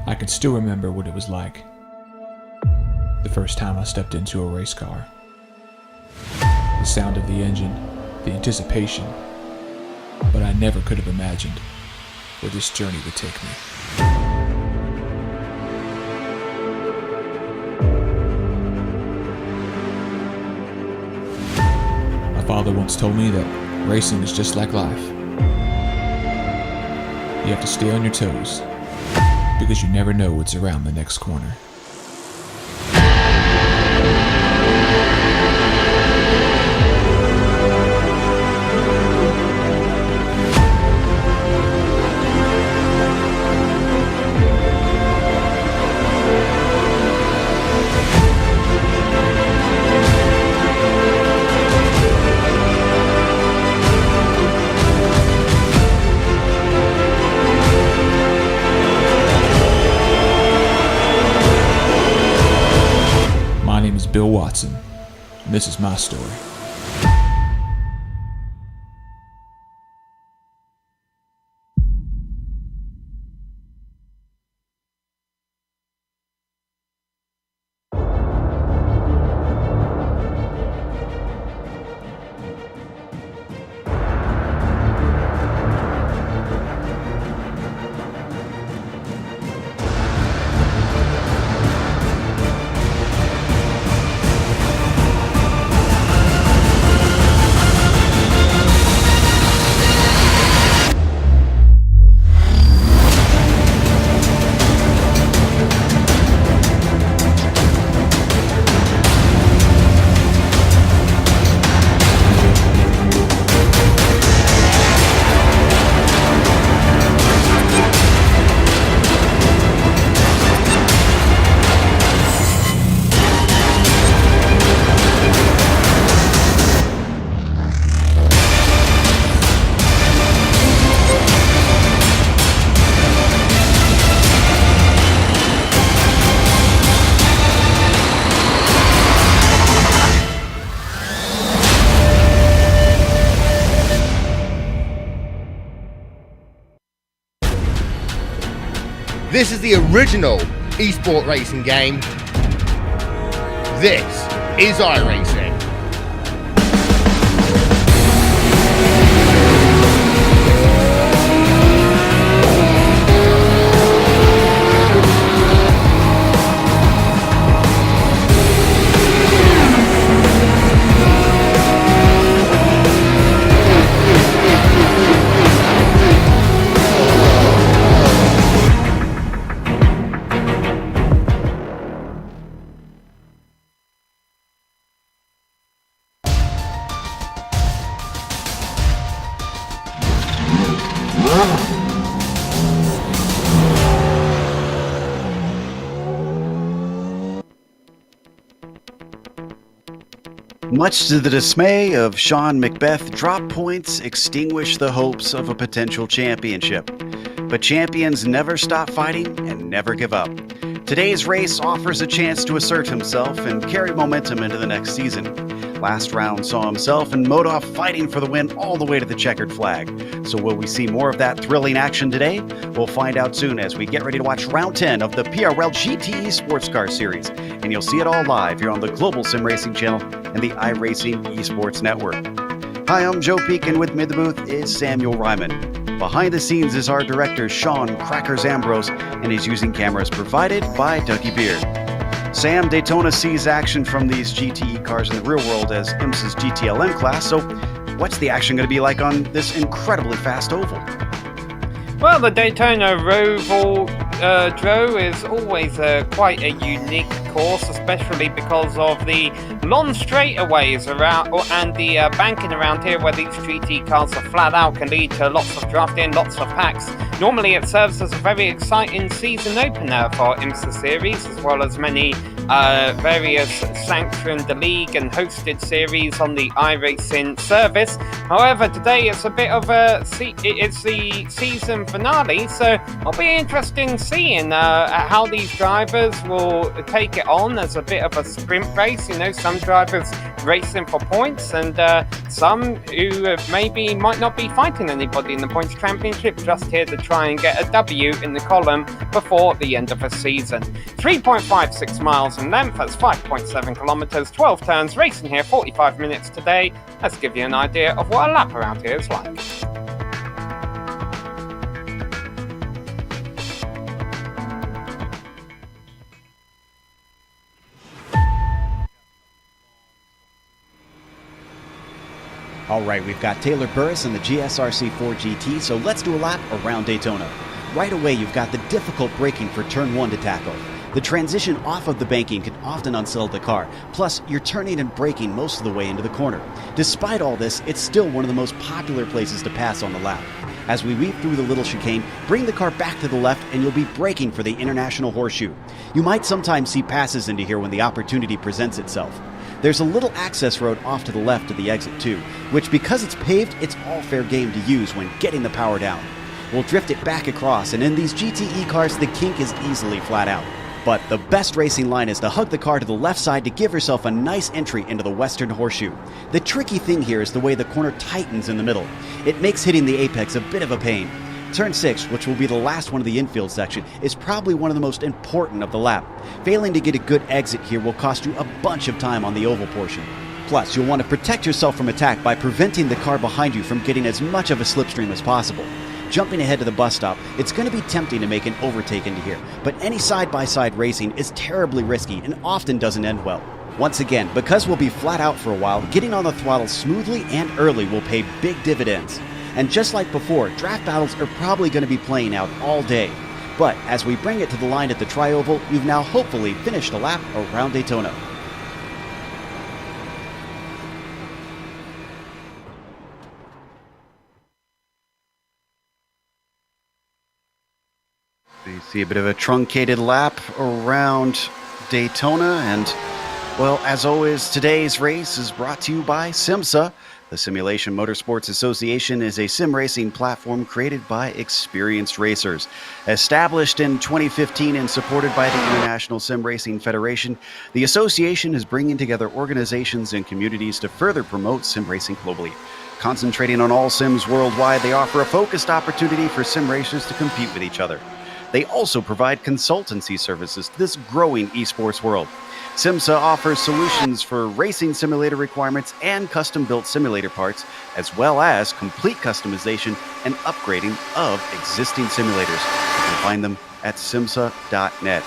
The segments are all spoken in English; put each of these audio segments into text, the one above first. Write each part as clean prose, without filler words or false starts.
I can still remember what it was like the first time I stepped into a race car. The sound of the engine, the anticipation, but I never could have imagined where this journey would take me. My father once told me that racing is just like life. You have to stay on your toes, because you never know what's around the next corner. My name is Bill Watson, and this is my story. This is the original esport racing game. This is iRacing. Much to the dismay of Sean Macbeth, drop points extinguish the hopes of a potential championship. But champions never stop fighting and never give up. Today's race offers a chance to assert himself and carry momentum into the next season. Last round saw himself and Modoff fighting for the win all the way to the checkered flag. So will we see more of that thrilling action today? We'll find out soon as we get ready to watch round 10 of the PRL GTE Sportscar Series. And you'll see it all live here on the Global Sim Racing channel and the iRacing Esports Network. Hi, I'm Joe Peak, and with me in the booth is Samuel Ryman. Behind the scenes is our director, Sean Crackers Ambrose, and he's using cameras provided by Dougie Beard. Sam, Daytona sees action from these GTE cars in the real world as IMSA's GTLM class, so what's the action going to be like on this incredibly fast oval? Well, the Daytona Roval Joe is always quite a unique course, especially because of the long straightaways around and the banking around here, where these GT cars are flat out, can lead to lots of drafting, lots of packs. Normally it serves as a very exciting season opener for IMSA series, as well as many various sanctioned league and hosted series on the iRacing service. However, today it's a bit of it's the season finale, so it'll be interesting seeing how these drivers will take it on as a bit of a sprint race. You know, some drivers racing for points, and some who maybe might not be fighting anybody in the points championship, just here to try and get a W in the column before the end of the season. 3.56 miles in length, that's 5.7 kilometers, 12 turns, racing here 45 minutes today. Let's give you an idea of what a lap around here is like. All right, we've got Taylor Burris in the GSRC4 GT, so let's do a lap around Daytona. Right away, you've got the difficult braking for turn 1 to tackle. The transition off of the banking can often unsettle the car, plus you're turning and braking most of the way into the corner. Despite all this, it's still one of the most popular places to pass on the lap. As we weave through the little chicane, bring the car back to the left and you'll be braking for the International Horseshoe. You might sometimes see passes into here when the opportunity presents itself. There's a little access road off to the left of the exit too, which because it's paved, it's all fair game to use when getting the power down. We'll drift it back across, and in these GTE cars, the kink is easily flat out. But the best racing line is to hug the car to the left side to give yourself a nice entry into the Western Horseshoe. The tricky thing here is the way the corner tightens in the middle. It makes hitting the apex a bit of a pain. Turn 6, which will be the last one of the infield section, is probably one of the most important of the lap. Failing to get a good exit here will cost you a bunch of time on the oval portion. Plus, you'll want to protect yourself from attack by preventing the car behind you from getting as much of a slipstream as possible. Jumping ahead to the bus stop, it's going to be tempting to make an overtake into here, but any side-by-side racing is terribly risky and often doesn't end well. Once again, because we'll be flat out for a while, getting on the throttle smoothly and early will pay big dividends. And just like before, draft battles are probably going to be playing out all day. But as we bring it to the line at the Tri-Oval, you've now hopefully finished a lap around Daytona. You see a bit of a truncated lap around Daytona, and, well, as always, today's race is brought to you by SIMSA. The Simulation Motorsports Association is a sim racing platform created by experienced racers. Established in 2015 and supported by the International Sim Racing Federation, the association is bringing together organizations and communities to further promote sim racing globally. Concentrating on all sims worldwide, they offer a focused opportunity for sim racers to compete with each other. They also provide consultancy services to this growing esports world. SIMSA offers solutions for racing simulator requirements and custom-built simulator parts, as well as complete customization and upgrading of existing simulators. You can find them at simsa.net.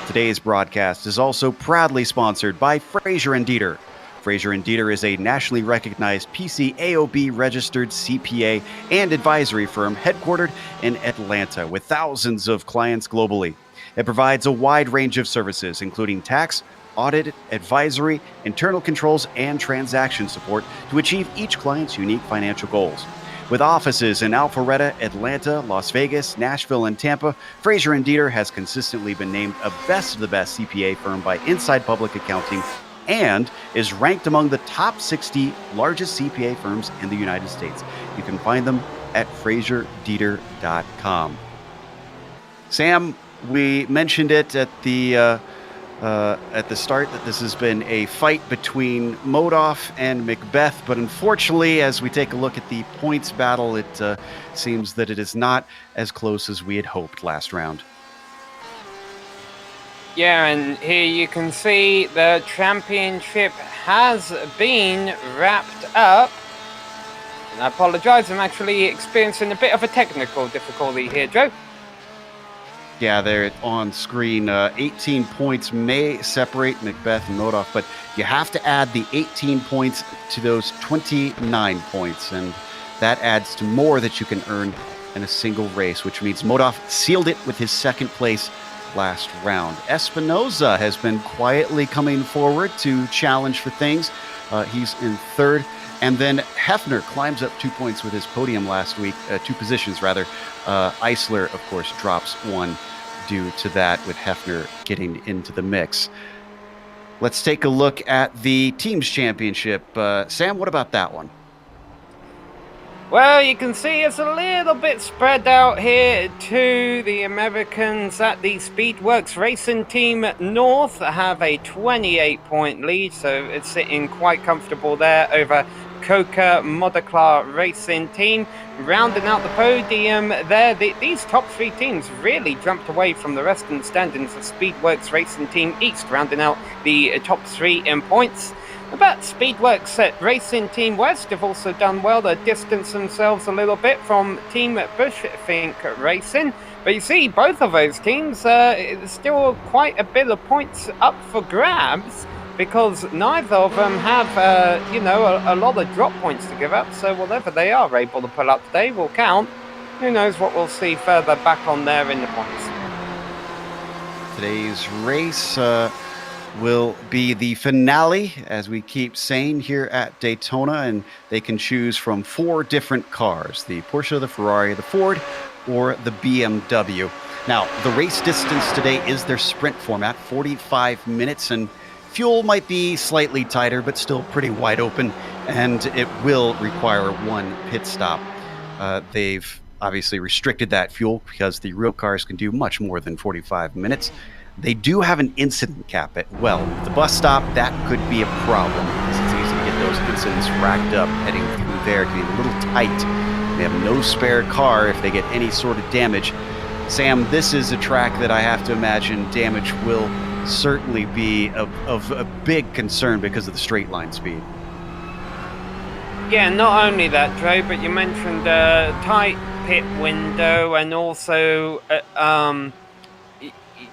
Today's broadcast is also proudly sponsored by Fraser & Dieter. Fraser & Dieter is a nationally recognized PCAOB registered CPA and advisory firm headquartered in Atlanta with thousands of clients globally. It provides a wide range of services, including tax, audit, advisory, internal controls, and transaction support to achieve each client's unique financial goals. With offices in Alpharetta, Atlanta, Las Vegas, Nashville, and Tampa, Fraser & Dieter has consistently been named a best of the best CPA firm by Inside Public Accounting and is ranked among the top 60 largest CPA firms in the United States. You can find them at FraserDieter.com. Sam, we mentioned it at the start that this has been a fight between Modoff and Macbeth, but unfortunately, as we take a look at the points battle, it seems that it is not as close as we had hoped last round. Yeah, and here you can see the championship has been wrapped up. And I apologize, I'm actually experiencing a bit of a technical difficulty here, Joe. Yeah, there on screen, 18 points may separate Macbeth and Modoff, but you have to add the 18 points to those 29 points, and that adds to more that you can earn in a single race, which means Modoff sealed it with his second place last round. Espinoza has been quietly coming forward to challenge for things. He's in third. And then Hefner climbs up 2 points with his podium last week, 2 positions rather. Eisler, of course, drops 1 due to that, with Hefner getting into the mix. Let's take a look at the Teams Championship. Sam, what about that one? Well, you can see it's a little bit spread out here too. The Americans at the Speedworks Racing Team North have a 28-point lead, so it's sitting quite comfortable there over Coca Modiclar Racing Team. Rounding out the podium there, these top three teams really jumped away from the rest in the standings of Speedworks Racing Team East, rounding out the top three in points. But Speedworks Racing Team West have also done well. They distanced themselves a little bit from Team Bushfink Racing. But you see, both of those teams, still quite a bit of points up for grabs, because neither of them have, a lot of drop points to give up. So whatever they are able to pull up today will count. Who knows what we'll see further back on there in the points. Today's race will be the finale, as we keep saying, here at Daytona, and they can choose from 4 different cars: the Porsche, the Ferrari, the Ford, or the BMW. Now, the race distance today is their sprint format, 45 minutes, and fuel might be slightly tighter, but still pretty wide open, and it will require 1 pit stop. They've obviously restricted that fuel because the real cars can do much more than 45 minutes. They do have an incident cap at the bus stop. That could be a problem, because it's easy to get those incidents racked up heading through there. It can be a little tight. They have no spare car if they get any sort of damage. Sam, this is a track that I have to imagine damage will certainly be of a big concern because of the straight line speed. Yeah, not only that, Dre, but you mentioned tight pit window, and also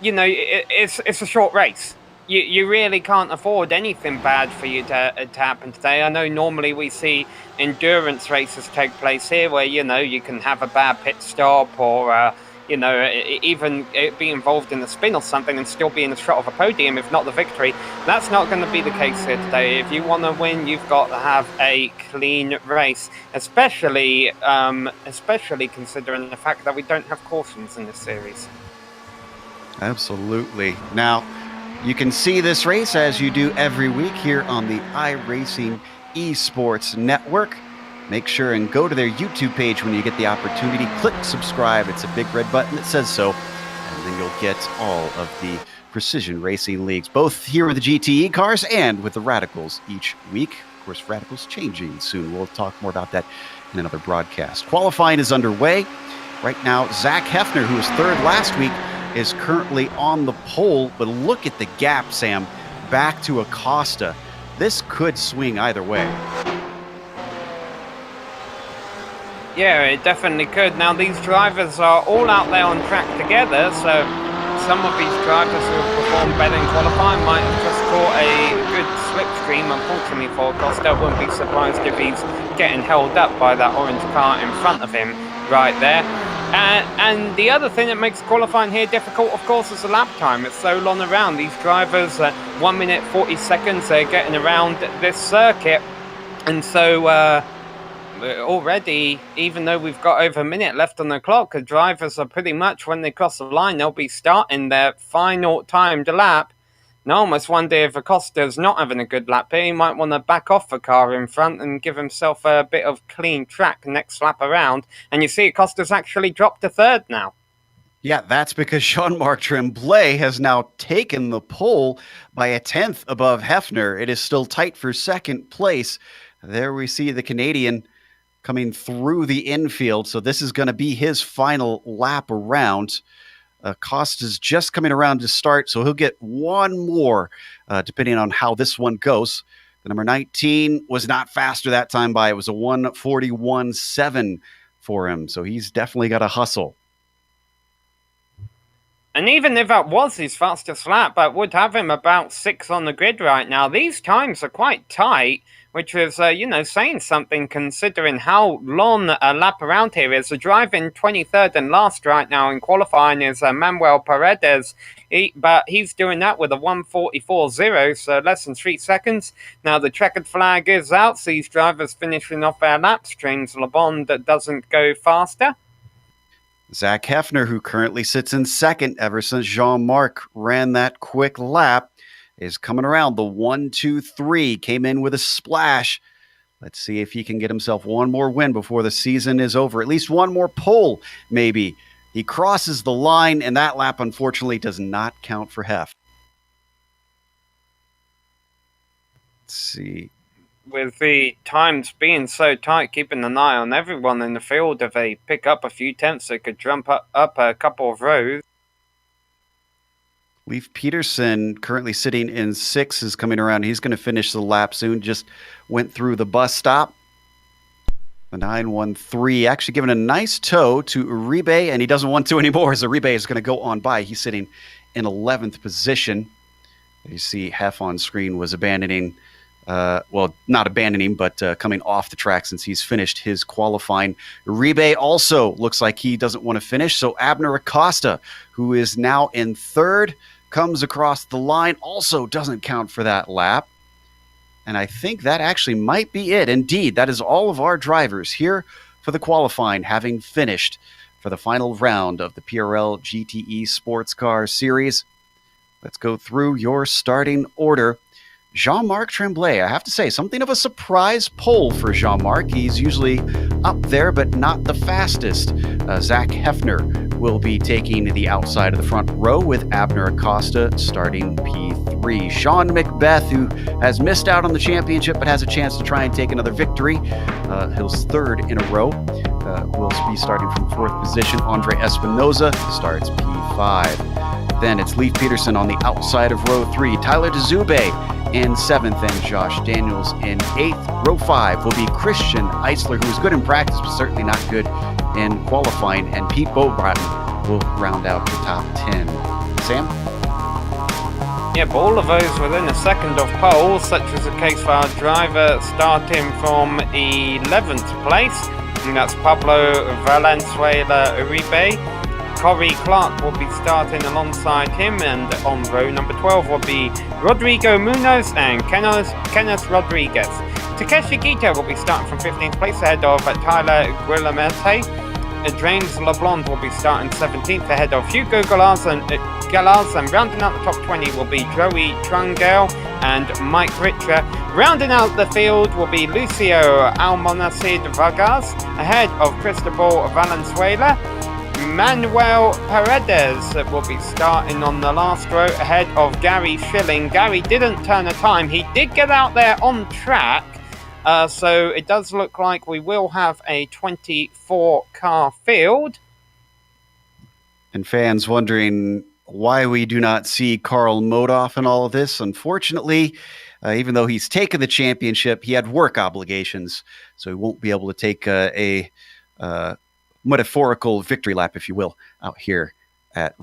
it's a short race. You really can't afford anything bad for you to happen today. I know normally we see endurance races take place here where, you can have a bad pit stop, or, even be involved in a spin or something and still be in the shot of a podium, if not the victory. That's not going to be the case here today. If you want to win, you've got to have a clean race, especially considering the fact that we don't have cautions in this series. Absolutely. Now, you can see this race as you do every week here on the iRacing Esports Network. Make sure and go to their YouTube page when you get the opportunity. Click subscribe. It's a big red button that says so. And then you'll get all of the Precision Racing Leagues, both here with the GTE cars and with the Radicals each week. Of course, Radicals changing soon. We'll talk more about that in another broadcast. Qualifying is underway. Right now, Zach Hefner, who was third last week, is currently on the pole, but look at the gap, Sam, back to Acosta. This could swing either way. Yeah, it definitely could. Now, these drivers are all out there on track together, so some of these drivers who have performed better in qualifying might have just caught a good slipstream. Unfortunately for Acosta, I wouldn't be surprised if he's getting held up by that orange car in front of him right there. And the other thing that makes qualifying here difficult, of course, is the lap time. It's so long around. These drivers, 1 minute 40 seconds, they're getting around this circuit. And so already, even though we've got over a minute left on the clock, the drivers are pretty much, when they cross the line, they'll be starting their final timed lap. And I almost wonder if Acosta's not having a good lap here. He might want to back off the car in front and give himself a bit of clean track next lap around. And you see Acosta's actually dropped to third now. Yeah, that's because Jean-Marc Tremblay has now taken the pole by a tenth above Hefner. It is still tight for second place. There we see the Canadian coming through the infield. So this is going to be his final lap around. Costa's just coming around to start, so he'll get one more, depending on how this one goes. The number 19 was not faster that time by. It was a 1:41.7 for him, so he's definitely got to hustle. And even if that was his fastest lap, that would have him about 6 on the grid right now. These times are quite tight, which is, saying something considering how long a lap around here is. The driving 23rd and last right now in qualifying is Manuel Paredes, but he's doing that with a 1:44.0, so less than 3 seconds. Now the checkered flag is out, so these drivers finishing off their lap streams. Le Bon that doesn't go faster. Zach Hefner, who currently sits in second ever since Jean-Marc ran that quick lap, is coming around the 1-2-3, came in with a splash. Let's see if he can get himself one more win before the season is over. At least one more pole, maybe. He crosses the line, and that lap, unfortunately, does not count for Hef. Let's see. With the times being so tight, keeping an eye on everyone in the field, if they pick up a few tenths, they could jump up a couple of rows. Leif Peterson, currently sitting in 6th, is coming around. He's going to finish the lap soon. Just went through the bus stop. The 913 actually giving a nice tow to Uribe, and he doesn't want to anymore as Uribe is going to go on by. He's sitting in 11th position. You see Hef on screen was abandoning, well, not abandoning, but coming off the track since he's finished his qualifying. Uribe also looks like he doesn't want to finish, so Abner Acosta, who is now in 3rd, comes across the line, also doesn't count for that lap. And I think that actually might be it. Indeed, that is all of our drivers here for the qualifying, having finished for the final round of the PRL GTE Sports Car Series. Let's go through your starting order. Jean-Marc Tremblay, I have to say, something of a surprise pole for Jean-Marc. He's usually up there, but not the fastest. Zach Hefner will be taking the outside of the front row with Abner Acosta starting P3. Sean McBeth, who has missed out on the championship but has a chance to try and take another victory. His 3rd in a row. Will be starting from 4th position. Andre Espinoza starts P5. Then it's Leif Peterson on the outside of row 3. Tyler DeZube in 7th, and Josh Daniels in 8th. Row 5 will be Christian Eisler, who is good in practice, but certainly not good in qualifying. And Pete Beaubratton will round out the top 10. Sam? Yep, all of those within a second of pole, such as the case for our driver starting from 11th place. And that's Pablo Valenzuela Uribe. Corey Clark will be starting alongside him, and on row number 12 will be Rodrigo Munoz and Kenneth Rodriguez. Takeshi Gita will be starting from 15th place ahead of Tyler Guillemette. James LeBlanc will be starting 17th ahead of Hugo Galaz, and rounding out the top 20 will be Joey Trungell and Mike Richer. Rounding out the field will be Lucio Almonacid Vargas ahead of Cristobal Valenzuela. Manuel Paredes will be starting on the last row ahead of Gary Schilling. Gary didn't turn a time. He did get out there on track, so it does look like we will have a 24-car field. And fans wondering why we do not see Carl Modoff in all of this. Unfortunately, even though he's taken the championship, he had work obligations, so he won't be able to take a metaphorical victory lap, if you will, out here at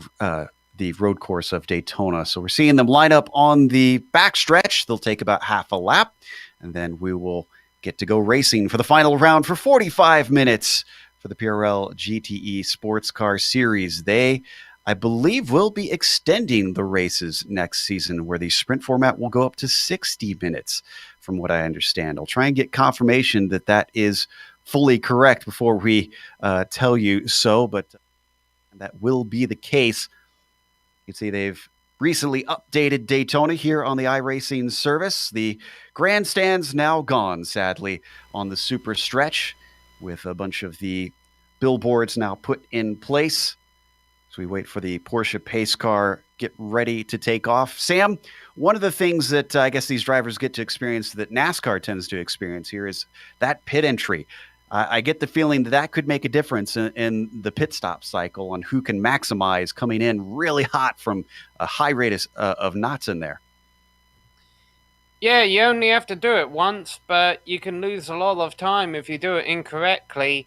the road course of Daytona. So we're seeing them line up on the backstretch. They'll take about half a lap, and then we will get to go racing for the final round for 45 minutes for the PRL GTE Sports Car Series. They, I believe, will be extending the races next season, where the sprint format will go up to 60 minutes, from what I understand. I'll try and get confirmation that that is fully correct before we tell you so, but that will be the case. You can see they've recently updated Daytona here on the iRacing service. The grandstand's now gone, sadly, on the super stretch, with a bunch of the billboards now put in place. So we wait for the Porsche pace car get ready to take off. Sam, one of the things that I guess these drivers get to experience that NASCAR tends to experience here is that pit entry. I get the feeling that that could make a difference in the pit stop cycle on who can maximize coming in really hot from a high rate of knots in there. Yeah, you only have to do it once, but you can lose a lot of time if you do it incorrectly.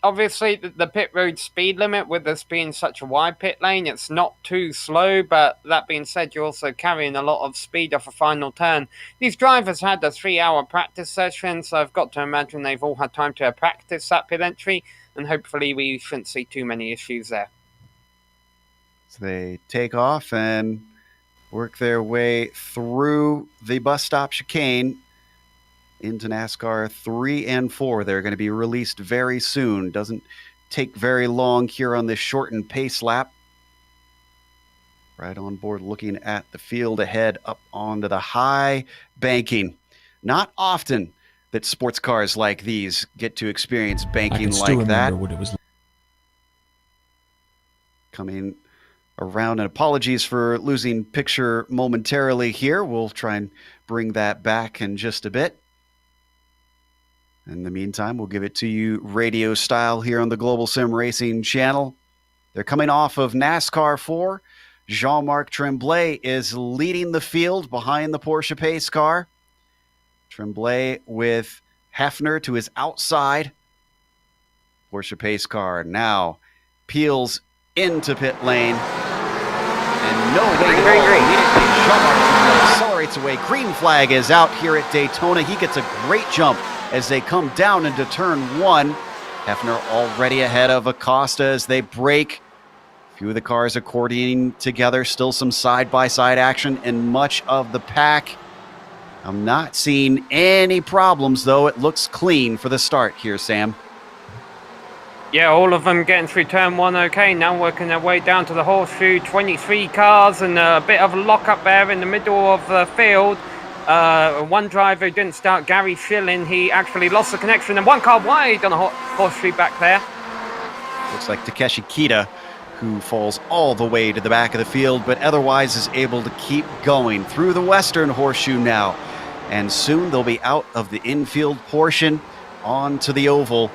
Obviously, the pit road speed limit, with this being such a wide pit lane, it's not too slow, but that being said, you're also carrying a lot of speed off a final turn. These drivers had a 3-hour practice session, so I've got to imagine they've all had time to practice that pit entry, and hopefully we shouldn't see too many issues there. So they take off and work their way through the bus stop chicane into NASCAR 3 and 4. They're going to be released very soon. Doesn't take very long here on this shortened pace lap. Right on board looking at the field ahead up onto the high banking. Not often that sports cars like these get to experience I banking can still like that. remember what it was like. Coming around, and apologies for losing picture momentarily here. We'll try and bring that back in just a bit. In the meantime, we'll give it to you radio style here on the Global Sim Racing channel. They're coming off of NASCAR 4. Jean-Marc Tremblay is leading the field behind the Porsche pace car. Tremblay with Hefner to his outside. Porsche pace car now peels into pit lane. And no way to go. Immediately, Jean-Marc Tremblay accelerates away. Green flag is out here at Daytona. He gets a great jump as they come down into turn 1. Hefner already ahead of Acosta as they break. A few of the cars accordioning together. Still some side-by-side action in much of the pack. I'm not seeing any problems, though. It looks clean for the start here, Sam. Yeah, all of them getting through turn 1 okay. Now working their way down to the horseshoe. 23 cars and a bit of a lock-up there in the middle of the field. One driver didn't start, Gary Schilling. He actually lost the connection, and one car wide on the horseshoe back there. Looks like Takeshi Kita, who falls all the way to the back of the field, but otherwise is able to keep going through the western horseshoe now. And soon they'll be out of the infield portion onto the oval.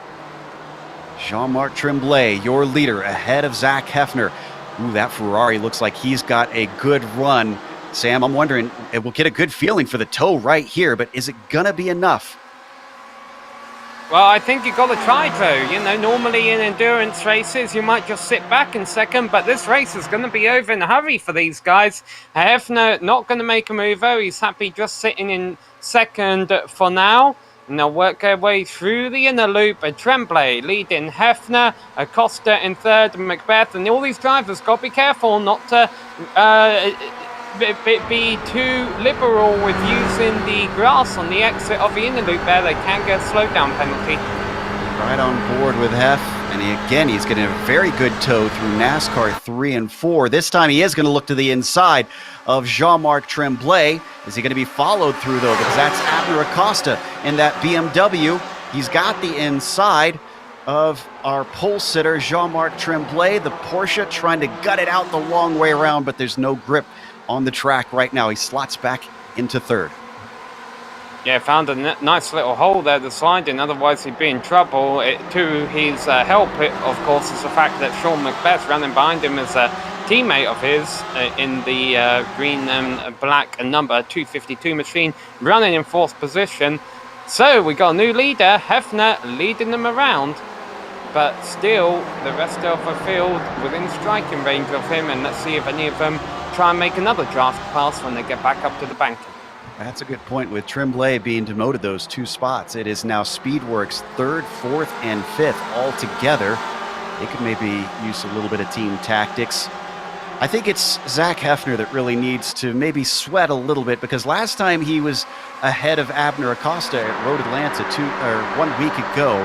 Jean-Marc Tremblay, your leader, ahead of Zach Hefner. Ooh, that Ferrari looks like he's got a good run. Sam, I'm wondering, we'll get a good feeling for the toe right here, but is it going to be enough? Well, I think you've got to try to. You know, normally in endurance races, you might just sit back in second, but this race is going to be over in a hurry for these guys. Hefner not going to make a move, though. He's happy just sitting in second for now. And they'll work their way through the inner loop. Tremblay leading Hefner, Acosta in third, and Macbeth. And all these drivers got to be careful not to be too liberal with using the grass on the exit of the inner loop there. They can get a slowdown penalty. Right on board with Hef. And he's getting a very good tow through NASCAR 3 and 4. This time he is going to look to the inside of Jean-Marc Tremblay. Is he going to be followed through, though? Because that's Abner Acosta in that BMW. He's got the inside of our pole sitter, Jean-Marc Tremblay. The Porsche trying to gut it out the long way around, but there's no grip on the track right now. He slots back into third. Yeah, found a nice little hole there to slide in, otherwise he'd be in trouble. To his help, of course, is the fact that Sean Macbeth running behind him is a teammate of his in the green and black number 252 machine, running in fourth position. So we got a new leader, Hefner, leading them around, but still the rest of the field within striking range of him, and let's see if any of them try and make another draft pass when they get back up to the banking. That's a good point. With Tremblay being demoted those 2 spots, it is now Speedworks 3rd, 4th, and 5th all together. They could maybe use a little bit of team tactics. I think it's Zach Hefner that really needs to maybe sweat a little bit, because last time he was ahead of Abner Acosta at Road Atlanta 1 week ago.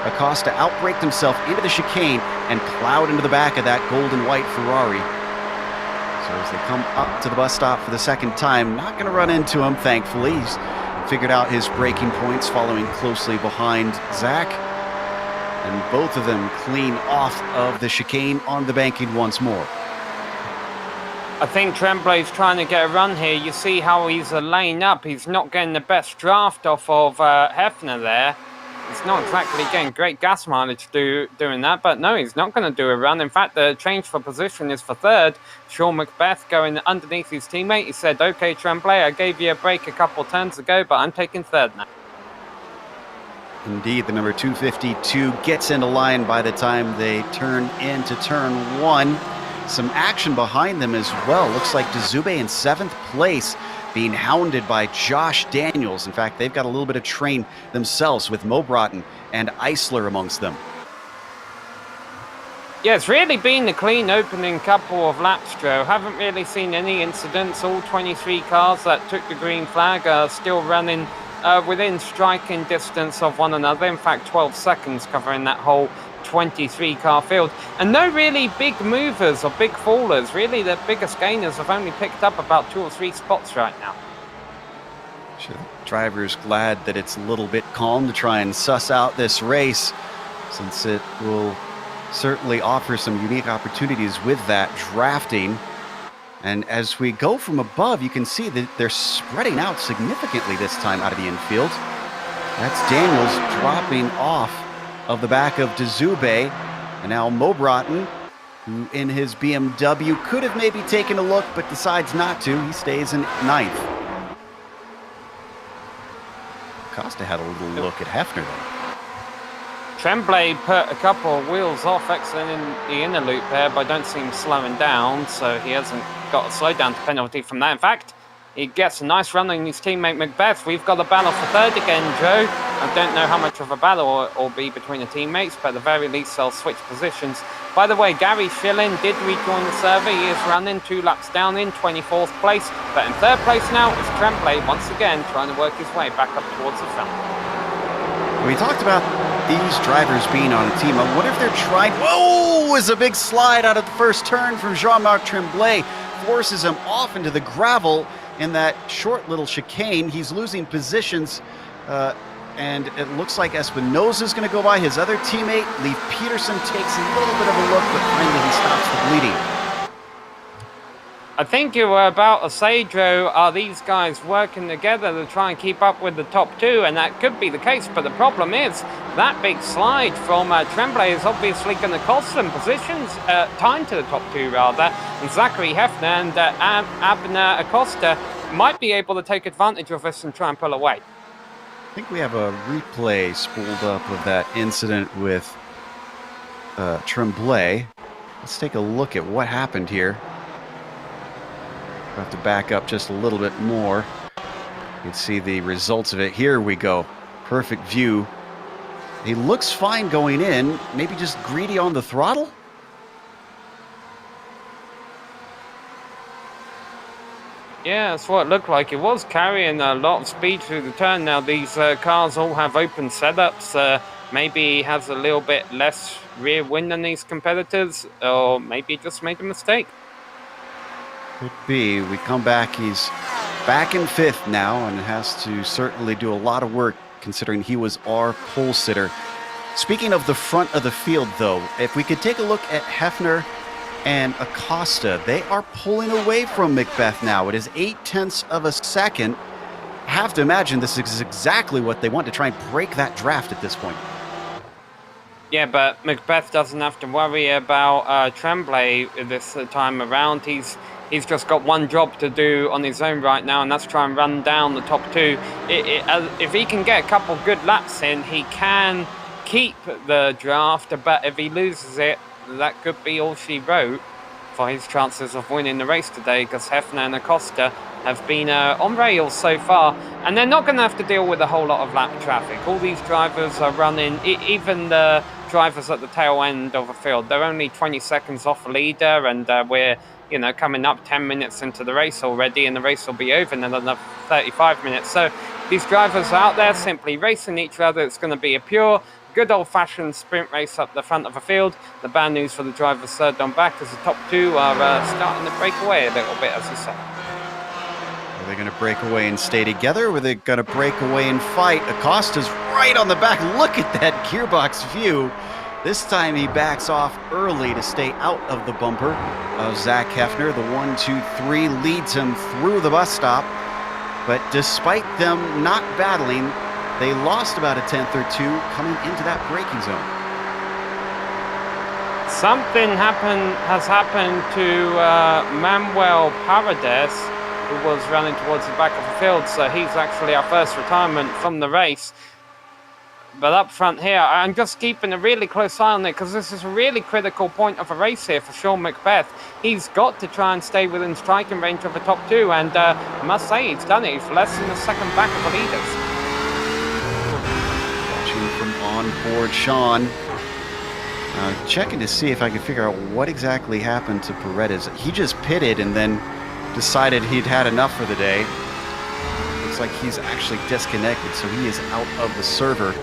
Acosta outbraked himself into the chicane and plowed into the back of that gold and white Ferrari. So as they come up to the bus stop for the second time, not going to run into him, thankfully. He's figured out his braking points, following closely behind Zach. And both of them clean off of the chicane on the banking once more. I think Tremblay's trying to get a run here. You see how he's a lane up. He's not getting the best draft off of Hefner there. It's not exactly getting great gas mileage doing that, but no, he's not going to do a run. In fact, the change for position is for third. Sean Macbeth going underneath his teammate. He said, okay, Tremblay, I gave you a break a couple turns ago, but I'm taking third now. Indeed, the number 252 gets into line by the time they turn into turn 1. Some action behind them as well. Looks like Dzube in 7th place, being hounded by Josh Daniels. In fact, they've got a little bit of train themselves with Mo Broughton and Eisler amongst them. Yeah, it's really been a clean opening couple of laps, Joe. Haven't really seen any incidents. All 23 cars that took the green flag are still running within striking distance of one another. In fact, 12 seconds covering that whole 23 car field, and no really big movers or big fallers. Really, the biggest gainers have only picked up about 2 or 3 spots right now. Drivers glad that it's a little bit calm to try and suss out this race, since it will certainly offer some unique opportunities with that drafting. And as we go from above, you can see that they're spreading out significantly this time out of the infield. That's Daniels dropping off of the back of Dzube, and now Mobrotten, who in his BMW could have maybe taken a look but decides not to. He stays in ninth. Costa had a little look at Hefner though. Tremblay put a couple of wheels off, exiting the inner loop there, but I don't see him slowing down, so he hasn't got a slowdown penalty from that. In fact, he gets a nice run on his teammate Macbeth. We've got a battle for third again, Joe. I don't know how much of a battle it'll be between the teammates, but at the very least they'll switch positions. By the way, Gary Schilling did rejoin the server. He is running 2 laps down in 24th place, but in third place now is Tremblay once again trying to work his way back up towards the front. We talked about these drivers being on a team. I wonder if they're trying... Whoa! Was a big slide out of the first turn from Jean-Marc Tremblay. Forces him off into the gravel in that short little chicane. He's losing positions, and it looks like Espinosa's going to go by. His other teammate, Leif Peterson, takes a little bit of a look, but finally he stops the bleeding. I think you were about to say, Joe, are these guys working together to try and keep up with the top 2? And that could be the case, but the problem is that big slide from Tremblay is obviously going to cost them positions, time to the top 2 rather, and Zachary Hefner and Abner Acosta might be able to take advantage of this and try and pull away. I think we have a replay spooled up of that incident with Tremblay. Let's take a look at what happened here. We'll have to back up just a little bit more. You can see the results of it. Here we go. Perfect view. He looks fine going in. Maybe just greedy on the throttle? Yeah, that's what it looked like. It was carrying a lot of speed through the turn. Now, these cars all have open setups. Maybe he has a little bit less rear wind than these competitors, or maybe he just made a mistake. Could be. We come back. He's back in 5th now and has to certainly do a lot of work considering he was our pole sitter. Speaking of the front of the field, though, if we could take a look at Hefner and Acosta, they are pulling away from Macbeth now. It is 0.8 of a second. I have to imagine this is exactly what they want to try and break that draft at this point. Yeah, but Macbeth doesn't have to worry about Tremblay this time around. He's just got one job to do on his own right now, and that's try and run down the top 2. If he can get a couple good laps in, he can keep the draft, but if he loses it, that could be all she wrote for his chances of winning the race today, because Hefner and Acosta have been on rails so far, and they're not going to have to deal with a whole lot of lap traffic. All these drivers are running, even the drivers at the tail end of the field, they're only 20 seconds off the leader, and we're coming up 10 minutes into the race already, and the race will be over in another 35 minutes. So these drivers are out there simply racing each other. It's going to be a pure, good old-fashioned sprint race up the front of the field. The bad news for the drivers third on back is the top 2 are starting to break away a little bit, as you said. Are they going to break away and stay together, or are they going to break away and fight? Acosta's right on the back. Look at that gearbox view. This time he backs off early to stay out of the bumper of Zach Hefner. The 1-2-3 leads him through the bus stop. But despite them not battling, they lost about a 10th or 2 coming into that braking zone. Something has happened to Manuel Paredes, who was running towards the back of the field. So he's actually our first retirement from the race. But up front here, I'm just keeping a really close eye on it, because this is a really critical point of a race here for Sean Macbeth. He's got to try and stay within striking range of the top 2, and I must say he's done it. He's less than a second back of the leaders. Watching from on board Sean. Checking to see if I can figure out what exactly happened to Paredes. He just pitted and then decided he'd had enough for the day. Looks like he's actually disconnected, so he is out of the server.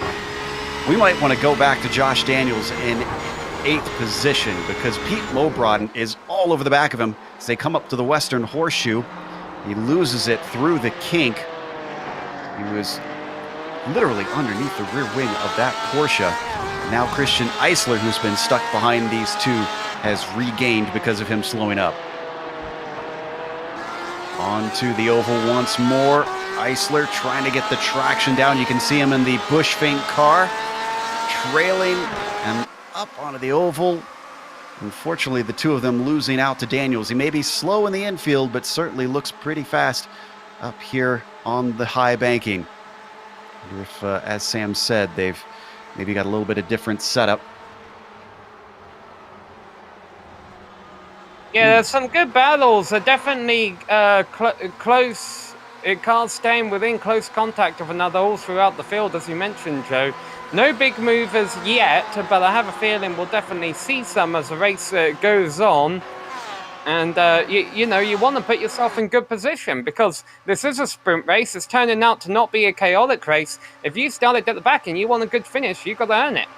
We might want to go back to Josh Daniels in 8th position, because Pete Mobrotten is all over the back of him as they come up to the Western Horseshoe. He loses it through the kink. He was literally underneath the rear wing of that Porsche. Now Christian Eisler, who's been stuck behind these two, has regained because of him slowing up. Onto the oval once more. Eisler trying to get the traction down. You can see him in the Busch Fink car, trailing and up onto the oval. Unfortunately, the two of them losing out to Daniels. He may be slow in the infield, but certainly looks pretty fast up here on the high banking. I wonder if, as Sam said, they've maybe got a little bit of different setup. Yeah, there's some good battles. They're definitely close. Cars staying within close contact of another all throughout the field, as you mentioned, Joe. No big movers yet, but I have a feeling we'll definitely see some as the race goes on. And, you know, you want to put yourself in good position because this is a sprint race. It's turning out to not be a chaotic race. If you started at the back and you want a good finish, you've got to earn it.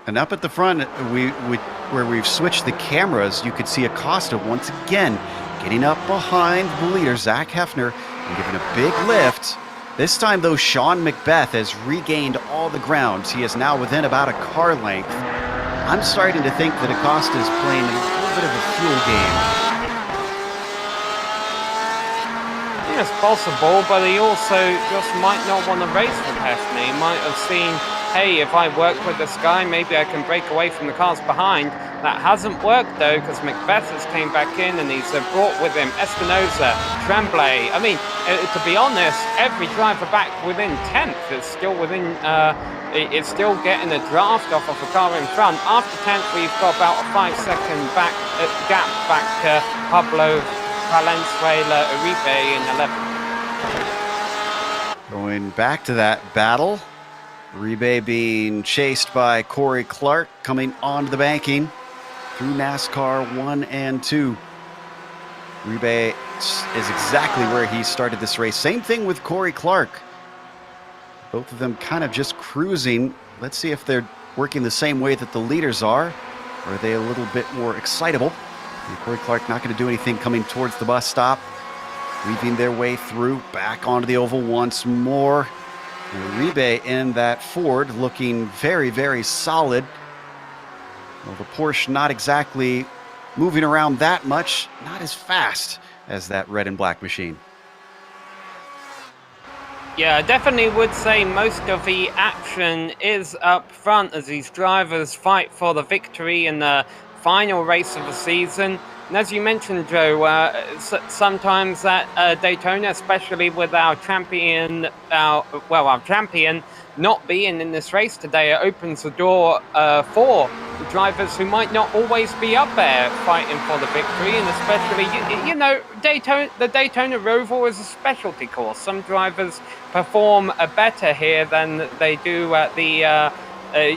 And up at the front, where we've switched the cameras, you could see Acosta once again getting up behind the leader, Zach Hefner, and giving a big lift. This time, though, Sean McBeth has regained all the ground. He is now within about a car length. I'm starting to think that Acosta is playing a little bit of a fuel game. Yeah, it's possible, but he also just might not want to race with Hefner. He might have seen, hey, if I work with this guy, maybe I can break away from the cars behind. That hasn't worked, though, because McBeth has came back in and he's brought with him Espinosa, Tremblay. I mean, to be honest, every driver back within 10th is still within, it's still getting a draft off of the car in front. After 10th, we've got about a 5-second gap back to Pablo Valenzuela Uribe in 11th. Going back to that battle. Uribe being chased by Corey Clark coming onto the banking through NASCAR 1 and 2. Uribe is exactly where he started this race. Same thing with Corey Clark. Both of them kind of just cruising. Let's see if they're working the same way that the leaders are. Or are they a little bit more excitable? And Corey Clark not going to do anything coming towards the bus stop. Weaving their way through, back onto the oval once more. Uribe in that Ford looking very, very solid. Well, the Porsche not exactly moving around that much, not as fast as that red and black machine. Yeah, I definitely would say most of the action is up front as these drivers fight for the victory in the final race of the season. And as you mentioned, Joe, sometimes at Daytona, especially with our champion, our champion not being in this race today, it opens the door for the drivers who might not always be up there fighting for the victory. And especially, you know, the Daytona Roval is a specialty course. Some drivers perform better here than they do at the,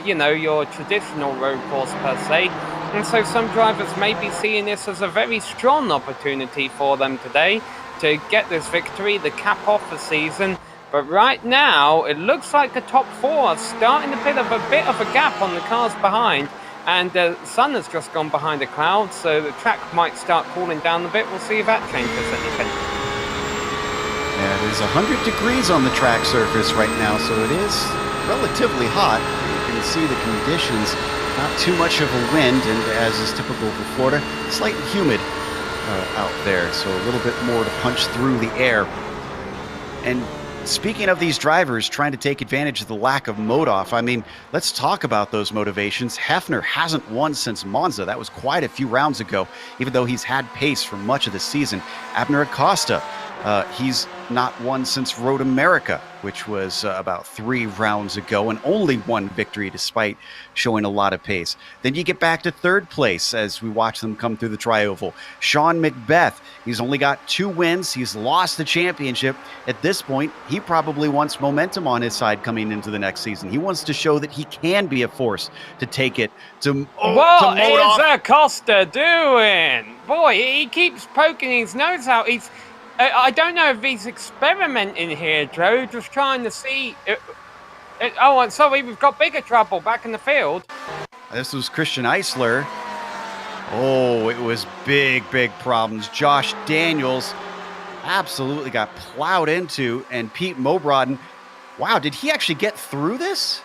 you know, your traditional road course per se. And so some drivers may be seeing this as a very strong opportunity for them today to get this victory, the cap off the season. But right now, it looks like the top four are starting to build a bit of a gap on the cars behind. And the sun has just gone behind a cloud, so the track might start cooling down a bit. We'll see if that changes anything. Yeah, it is 100 degrees on the track surface right now, so it is relatively hot. You can see the conditions. Not too much of a wind, and as is typical for Florida, slightly humid out there, so a little bit more to punch through the air. And speaking of these drivers trying to take advantage of the lack of motoff, I mean, let's talk about those motivations. Hefner hasn't won since Monza. That was quite a few rounds ago, even though he's had pace for much of the season. Abner Acosta, he's not won since Road America, which was about 3 rounds ago, and only one victory despite showing a lot of pace. Then you get back to third place as we watch them come through the tri-oval. Sean McBeth, he's only got 2 wins. He's lost the championship. At this point, he probably wants momentum on his side coming into the next season. He wants to show that he can be a force to take it to What is Acosta doing? Boy, he keeps poking his nose out. I don't know if he's experimenting here, Joe, just trying to see. Oh, sorry, we've got bigger trouble back in the field. This was Christian Eisler. Oh, it was big, big problems. Josh Daniels absolutely got plowed into, and Pete Mobrodden, wow, did he actually get through this?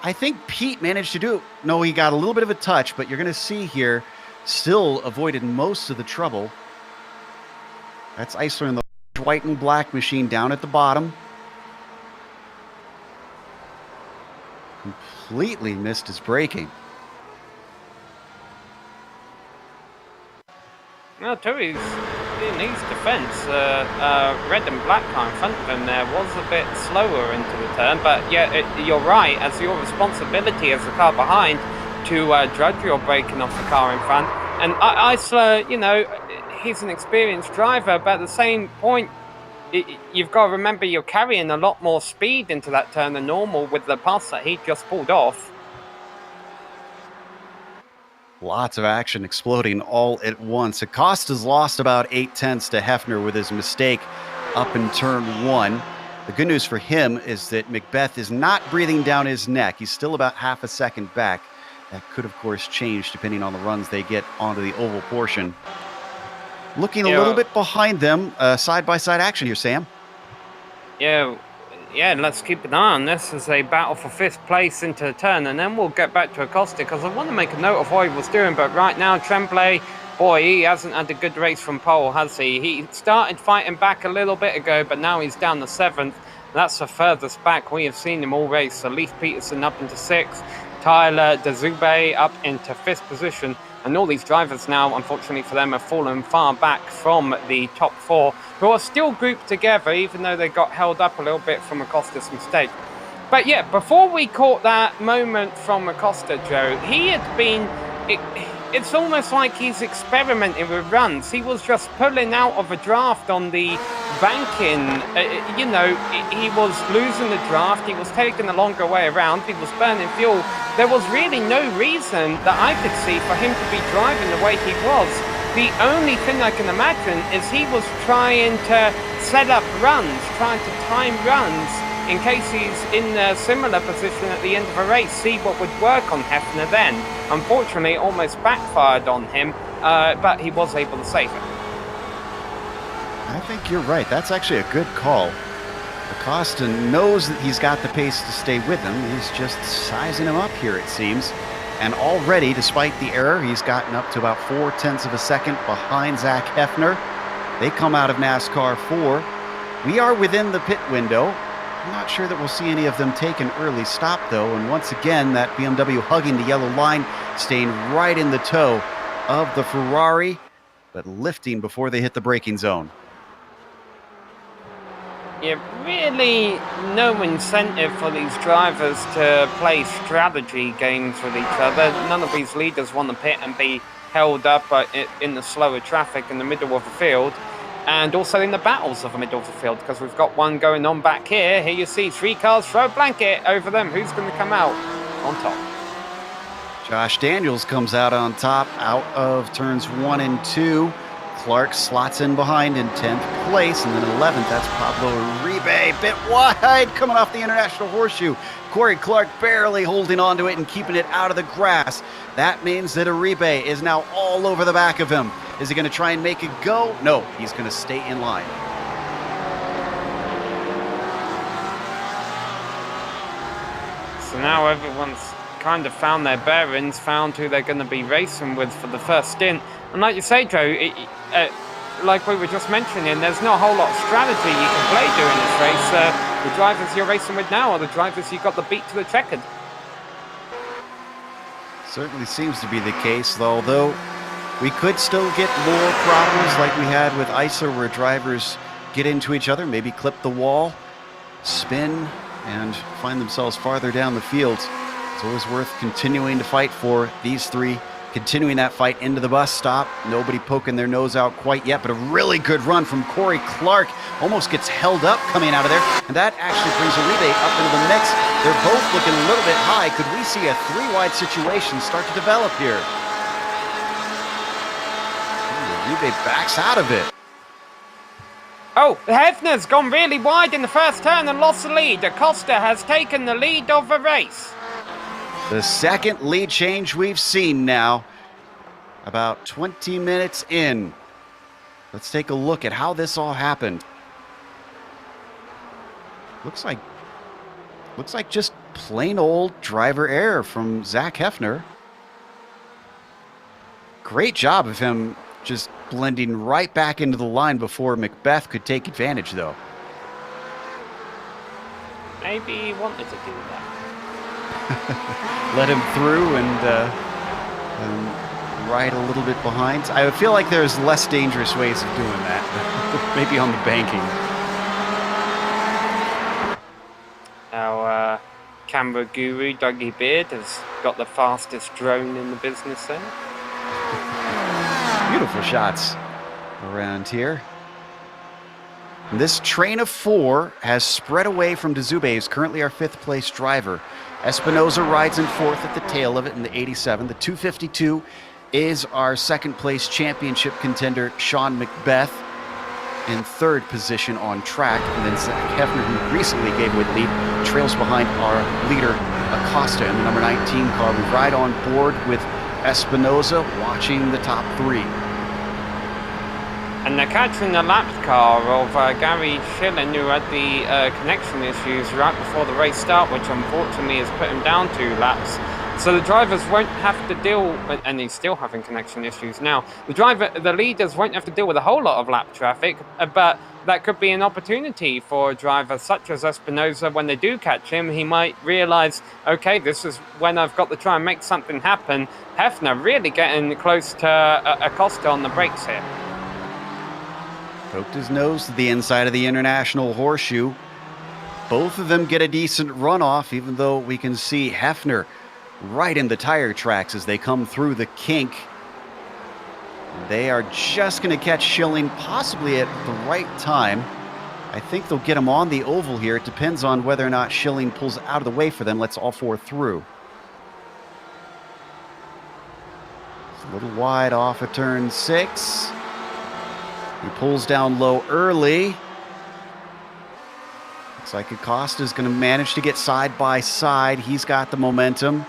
I think Pete managed to do it. No, he got a little bit of a touch, but you're going to see here, still avoided most of the trouble. That's Eisler in the white and black machine down at the bottom. Completely missed his braking. Well, to his defense, red and black car in front of him there was a bit slower into the turn, but yeah, you're right, as your responsibility as the car behind to judge your braking off the car in front. And Eisler, you know, he's an experienced driver, but at the same point, you've got to remember you're carrying a lot more speed into that turn than normal with the pass that he just pulled off. Lots of action exploding all at once. Acosta's lost about 8/10 to Hefner with his mistake up in turn 1. The good news for him is that Macbeth is not breathing down his neck. He's still about half a second back. That could, of course, change depending on the runs they get onto the oval portion. Looking a little bit behind them, side-by-side action here, Sam. Yeah, let's keep an eye on this as a battle for 5th place into the turn, and then we'll get back to Acosta, because I want to make a note of what he was doing, but right now, Tremblay, boy, he hasn't had a good race from pole, has he? He started fighting back a little bit ago, but now he's down to 7th. That's the furthest back we have seen him all race. So Leif Peterson up into 6th, Tyler Dazube up into 5th position, and all these drivers now, unfortunately for them, have fallen far back from the top 4, who are still grouped together, even though they got held up a little bit from Acosta's mistake. But yeah, before we caught that moment from Acosta, Joe, he had been... It's almost like he's experimenting with runs. He was just pulling out of a draft on the banking. You know, he was losing the draft. He was taking the longer way around. He was burning fuel. There was really no reason that I could see for him to be driving the way he was. The only thing I can imagine is he was trying to set up runs, trying to time runs, in case he's in a similar position at the end of a race, see what would work on Hefner then. Unfortunately, it almost backfired on him, but he was able to save it. I think you're right. That's actually a good call. Acosta knows that he's got the pace to stay with him. He's just sizing him up here, it seems. And already, despite the error, he's gotten up to about 0.4 of a second behind Zach Hefner. They come out of NASCAR 4. We are within the pit window. I'm not sure that we'll see any of them take an early stop, though. And once again, that BMW hugging the yellow line, staying right in the toe of the Ferrari, but lifting before they hit the braking zone. Yeah, really no incentive for these drivers to play strategy games with each other. None of these leaders want to pit and be held up in the slower traffic in the middle of the field. And also in the battles of the middle of the field, because we've got one going on back here. Here you see 3 cars throw a blanket over them. Who's going to come out on top? Josh Daniels comes out on top, out of turns 1 and 2. Clark slots in behind in 10th place, and then 11th, that's Pablo Uribe, bit wide, coming off the International Horseshoe. Corey Clark barely holding onto it and keeping it out of the grass. That means that Uribe is now all over the back of him. Is he going to try and make it go? No, he's going to stay in line. So now everyone's kind of found their bearings, found who they're going to be racing with for the first stint. And like you say, Joe, like we were just mentioning, there's not a whole lot of strategy you can play during this race. The drivers you're racing with now are the drivers you got the beat to the checkered. Certainly seems to be the case, although we could still get more problems like we had with Eisler, where drivers get into each other, maybe clip the wall, spin, and find themselves farther down the field. It's always worth continuing to fight for these 3. Continuing that fight into the bus stop. Nobody poking their nose out quite yet, but a really good run from Corey Clark. Almost gets held up coming out of there, and that actually brings Uribe up into the mix. They're both looking a little bit high. Could we see a 3-wide situation start to develop here? Uribe backs out of it. Oh, Hefner's gone really wide in the first turn and lost the lead. Acosta has taken the lead of the race. The second lead change we've seen now, about 20 minutes in. Let's take a look at how this all happened. Looks like just plain old driver error from Zach Hefner. Great job of him just blending right back into the line before Macbeth could take advantage, though. Maybe he wanted to do that. Let him through and ride a little bit behind. I feel like there's less dangerous ways of doing that. Maybe on the banking. Our camera guru, Dougie Beard, has got the fastest drone in the business then. Beautiful shots around here. And this train of 4 has spread away from Dzube, who's currently our 5th place driver. Espinoza rides in 4th at the tail of it in the 87. The 252 is our 2nd place championship contender, Sean Macbeth, in 3rd position on track. And then Zach Hefner, who recently gave away the lead, trails behind our leader, Acosta, in the number 19 car. We ride on board with Espinoza, watching the top 3. And they're catching the lap car of Gary Schilling, who had the connection issues right before the race start, which unfortunately has put him down 2 laps. So the drivers won't have to deal, and he's still having connection issues now. The leaders won't have to deal with a whole lot of lap traffic, but that could be an opportunity for a driver such as Espinoza. When they do catch him, he might realise, okay, this is when I've got to try and make something happen. Hefner really getting close to Acosta on the brakes here. Poked his nose to the inside of the International Horseshoe. Both of them get a decent runoff, even though we can see Hefner right in the tire tracks as they come through the kink. They are just going to catch Schilling possibly at the right time. I think they'll get him on the oval here. It depends on whether or not Schilling pulls out of the way for them. Let's all 4 through. It's a little wide off of turn 6. He pulls down low early. Looks like Acosta's going to manage to get side by side. He's got the momentum.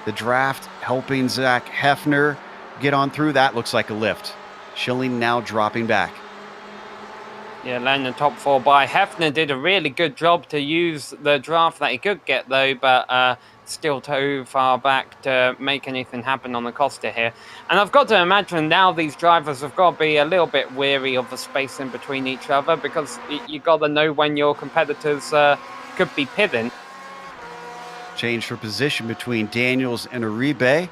The draft helping Zach Hefner get on through. That looks like a lift. Schilling now dropping back. Yeah, landing the top 4 by. Hefner did a really good job to use the draft that he could get, though, but still too far back to make anything happen on Acosta here. And I've got to imagine now these drivers have got to be a little bit weary of the space in between each other, because you got to know when your competitors could be pitting. Change for position between Daniels and Uribe.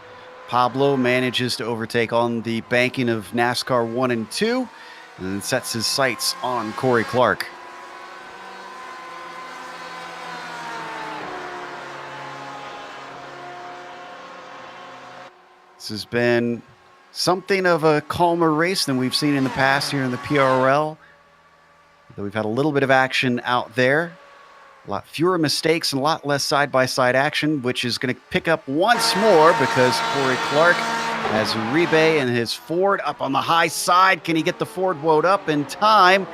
Pablo manages to overtake on the banking of NASCAR 1 and 2 and sets his sights on Corey Clark. This has been something of a calmer race than we've seen in the past here in the PRL. Though we've had a little bit of action out there. A lot fewer mistakes and a lot less side-by-side action, which is going to pick up once more because Corey Clark has Uribe and his Ford up on the high side. Can he get the Ford woed up in time?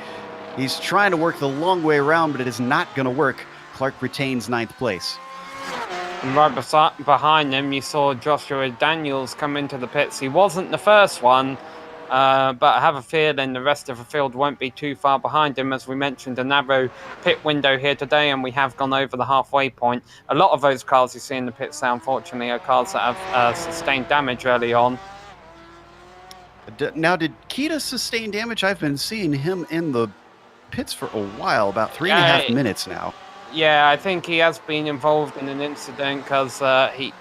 He's trying to work the long way around, but it is not going to work. Clark retains 9th place. And right behind him, you saw Joshua Daniels come into the pits. He wasn't the first one, but I have a feeling the rest of the field won't be too far behind him. As we mentioned, a narrow pit window here today, and we have gone over the halfway point. A lot of those cars you see in the pits, unfortunately, are cars that have sustained damage early on. Now, did Kita sustain damage? I've been seeing him in the pits for a while, about 3.5 minutes now. Yeah, I think he has been involved in an incident because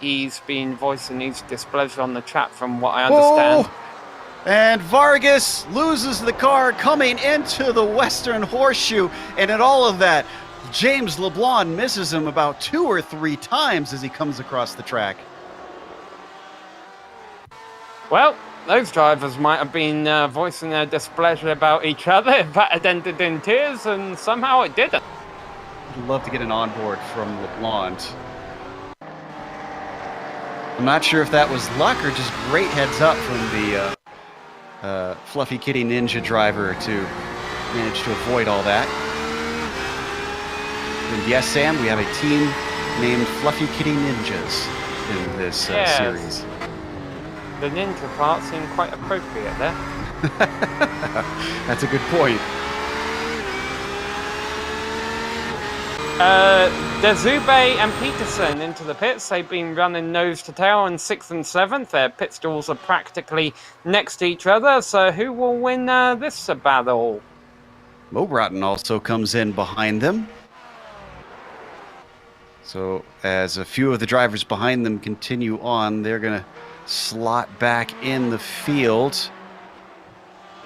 he's been voicing his displeasure on the chat from what I understand. Whoa! And Vargas loses the car coming into the Western Horseshoe. And in all of that, James LeBlanc misses him about 2 or 3 times as he comes across the track. Well, those drivers might have been voicing their displeasure about each other. If that had ended in tears, and somehow it didn't. I'd love to get an onboard from LeBlanc. I'm not sure if that was luck or just great heads up from the Fluffy Kitty Ninja driver to manage to avoid all that. And yes, Sam, we have a team named Fluffy Kitty Ninjas in this series. The ninja part seemed quite appropriate there. That's a good point. Dezube and Peterson into the pits. They've been running nose to tail in 6th and 7th. Their pit stalls are practically next to each other. So who will win this battle? Mo Broughton also comes in behind them. So as a few of the drivers behind them continue on, they're going to slot back in the field.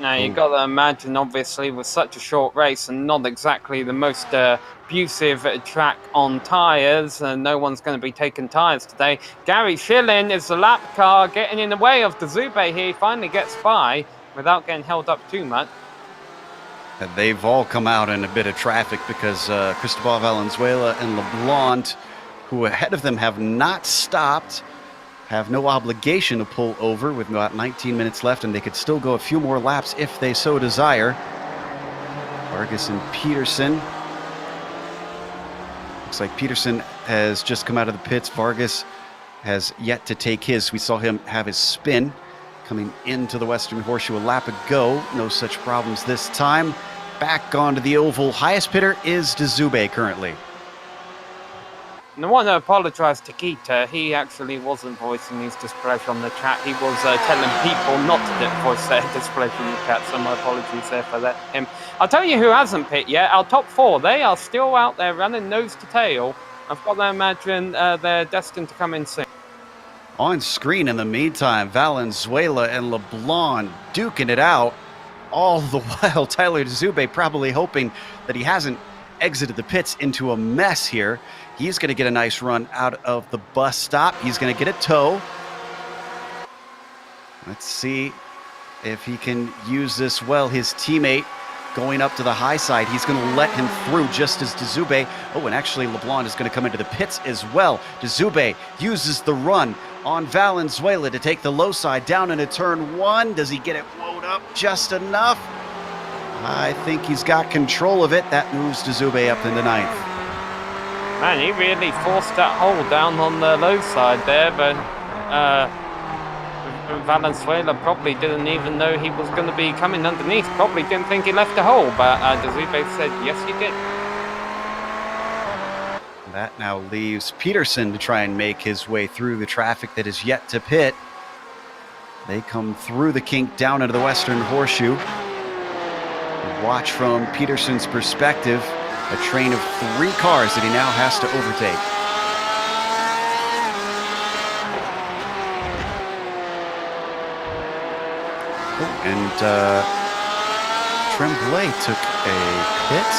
Now, you've got to imagine, obviously, with such a short race and not exactly the most abusive track on tyres, no one's going to be taking tyres today. Gary Schilling is the lap car getting in the way of Dezube here. He finally gets by without getting held up too much. They've all come out in a bit of traffic because Cristobal Valenzuela and LeBlanc, who ahead of them have not stopped, have no obligation to pull over with about 19 minutes left, and they could still go a few more laps if they so desire. Vargas and Peterson. Looks like Peterson has just come out of the pits. Vargas has yet to take his. We saw him have his spin coming into the Western Horseshoe a lap ago. No such problems this time. Back onto the oval. Highest pitter is Dezube currently. And I want to apologise to Keita. He actually wasn't voicing his displeasure on the chat. He was telling people not to voice their displeasure in the chat, so my apologies there for that. I'll tell you who hasn't pit yet. Our top 4, they are still out there running nose to tail. I've got to imagine they're destined to come in soon. On screen in the meantime, Valenzuela and LeBlanc duking it out. All the while, Tyler Dezube probably hoping that he hasn't exited the pits into a mess here. He's going to get a nice run out of the bus stop. He's going to get a tow. Let's see if he can use this well. His teammate going up to the high side. He's going to let him through just as Dezube. Oh, and actually LeBlanc is going to come into the pits as well. Dezube uses the run on Valenzuela to take the low side down into turn 1. Does he get it wound up just enough? I think he's got control of it. That moves Dezube up into 9th. Man, he really forced that hole down on the low side there, but Valenzuela probably didn't even know he was going to be coming underneath. Probably didn't think he left a hole, but Dezube said, yes, he did. That now leaves Peterson to try and make his way through the traffic that is yet to pit. They come through the kink down into the Western Horseshoe. Watch from Peterson's perspective, a train of 3 cars that he now has to overtake. Oh, and Tremblay took a pit.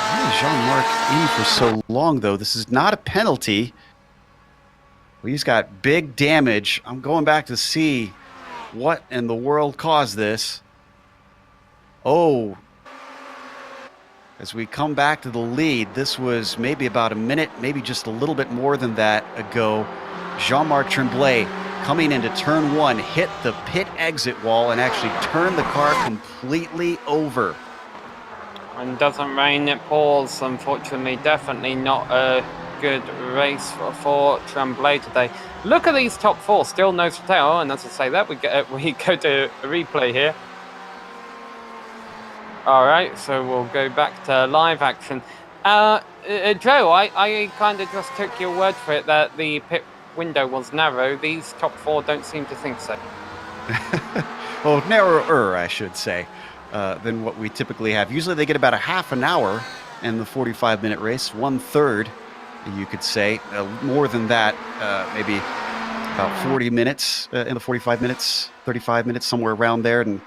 Why is Jean-Marc in for so long, though? This is not a penalty. Well, he's got big damage. I'm going back to see what in the world caused this. Oh, as we come back to the lead, this was maybe about a minute, maybe just a little bit more than that ago. Jean-Marc Tremblay coming into turn 1, hit the pit exit wall and actually turned the car completely over. When it doesn't rain, it pours. Unfortunately, definitely not a good race for Tremblay today. Look at these top 4, still nose to tail, and as I say that, we go to a replay here. All right, so we'll go back to live action. Joe, I kind of just took your word for it that the pit window was narrow. These top 4 don't seem to think so. Well, narrower, I should say, than what we typically have. Usually they get about a half an hour in the 45-minute race, 1/3, you could say. More than that, maybe about 40 minutes in the 45 minutes, 35 minutes, somewhere around there. And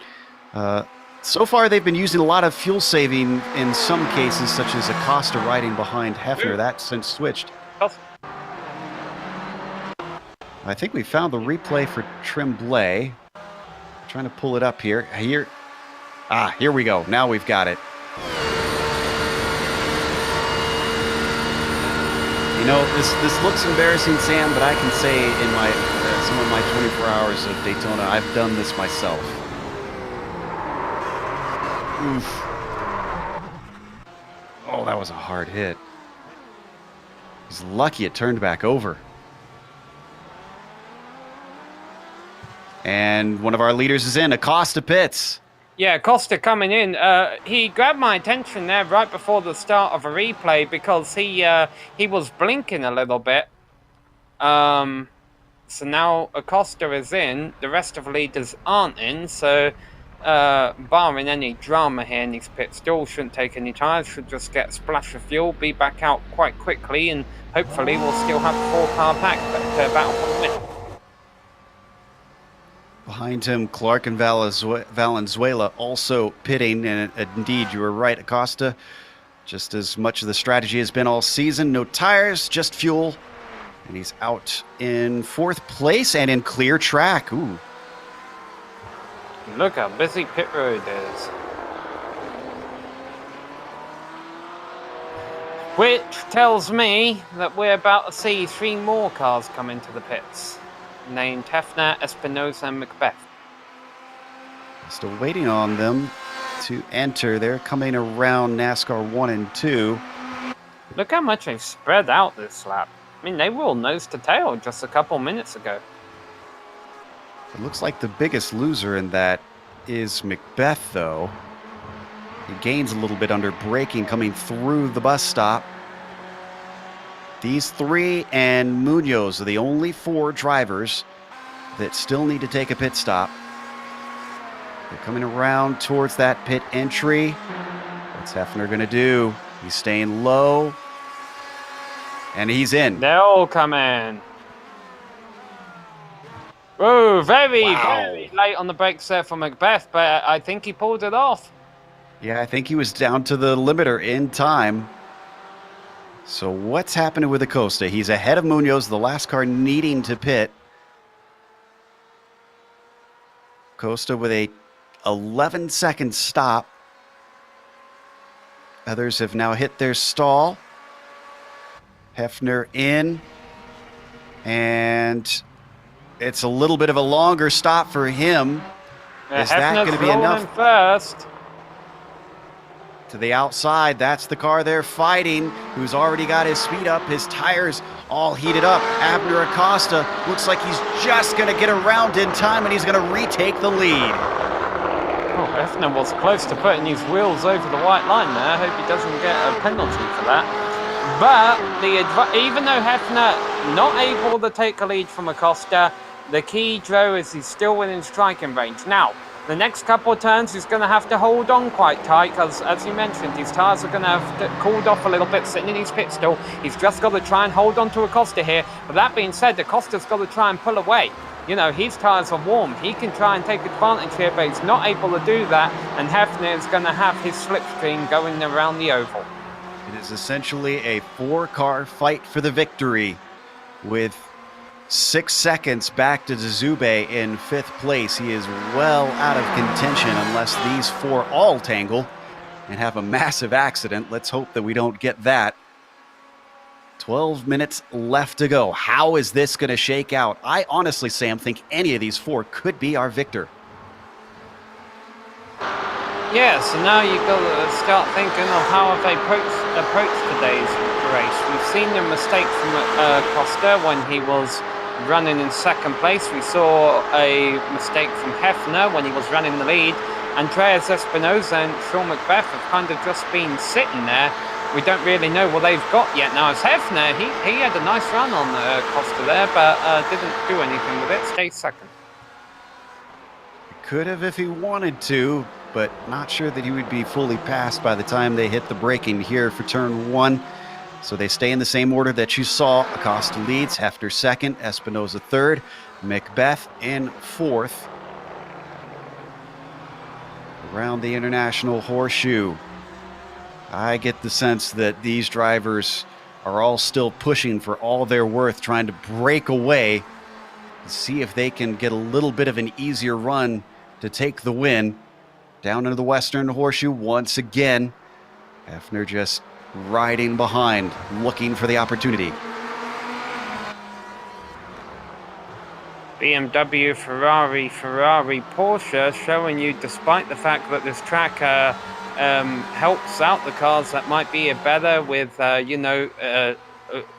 so far, they've been using a lot of fuel saving in some cases, such as Acosta riding behind Hefner. That's since switched. I think we found the replay for Tremblay. Trying to pull it up here. Here we go. Now we've got it. You know, this looks embarrassing, Sam, but I can say in my some of my 24 hours of Daytona, I've done this myself. Oof. Oh, that was a hard hit. He's lucky it turned back over. And one of our leaders is in, Acosta pits. Yeah, Costa coming in. He grabbed my attention there right before the start of a replay because he was blinking a little bit. So now Acosta is in. The rest of the leaders aren't in. So, barring any drama here in these pits, still shouldn't take any time. Should just get a splash of fuel, be back out quite quickly, and hopefully we'll still have a 4-car pack to battle for the win. Behind him, Clark and Valenzuela also pitting, and indeed, you were right, Acosta. Just as much of the strategy has been all season. No tires, just fuel. And he's out in 4th place and in clear track. Ooh. Look how busy pit road is. Which tells me that we're about to see 3 more cars come into the pits, named Hefner, Espinosa, and Macbeth. Still waiting on them to enter. They're coming around NASCAR 1 and 2. Look how much they've spread out this lap. I mean, they were all nose to tail just a couple minutes ago. It looks like the biggest loser in that is Macbeth, though. He gains a little bit under braking coming through the bus stop. These 3 and Munoz are the only 4 drivers that still need to take a pit stop. They're coming around towards that pit entry. What's Hefner going to do? He's staying low. And he's in. They'll come in. Whoa, very late on the brakes there for Macbeth, but I think he pulled it off. Yeah, I think he was down to the limiter in time. So what's happening with Acosta? He's ahead of Munoz, the last car needing to pit. Acosta with a 11-second stop. Others have now hit their stall. Hefner in. And it's a little bit of a longer stop for him. Is that going to be enough? First. To the outside, that's the car they're fighting, who's already got his speed up, his tires all heated up. Abner Acosta looks like he's just going to get around in time, and he's going to retake the lead. Oh, Hefner was close to putting his wheels over the white line there. I hope he doesn't get a penalty for that. But even though Hefner not able to take a lead from Acosta, the key, Joe, is he's still within striking range. Now, the next couple of turns, he's going to have to hold on quite tight because, as you mentioned, his tyres are going to have to cooled off a little bit, sitting in his pit still. He's just got to try and hold on to Acosta here. But that being said, Acosta's got to try and pull away. You know, his tyres are warm. He can try and take advantage here, but he's not able to do that. And Hefner is going to have his slipstream going around the oval. It is essentially a 4-car fight for the victory with 6 seconds back to Zube in 5th place. He is well out of contention unless these 4 all tangle and have a massive accident. Let's hope that we don't get that. 12 minutes left to go. How is this going to shake out? I honestly, Sam, think any of these 4 could be our victor. Yeah, so now you've got to start thinking of how have they approached today's race. We've seen the mistake from Costa when he was running in 2nd place. We saw a mistake from Hefner when he was running the lead. Andreas Espinosa and Sean Macbeth have kind of just been sitting there. We don't really know what they've got yet. Now, as Hefner, he had a nice run on Costa there, but didn't do anything with it. Stayed 2nd. Could have if he wanted to, but not sure that he would be fully passed by the time they hit the braking here for turn 1. So they stay in the same order that you saw. Acosta leads, Hefner 2nd, Espinosa 3rd, Macbeth in 4th. Around the International Horseshoe, I get the sense that these drivers are all still pushing for all they're worth, trying to break away and see if they can get a little bit of an easier run to take the win. Down into the Western Horseshoe once again. Hefner just riding behind, looking for the opportunity. BMW, Ferrari, Porsche, showing you, despite the fact that this track helps out the cars that might be better with,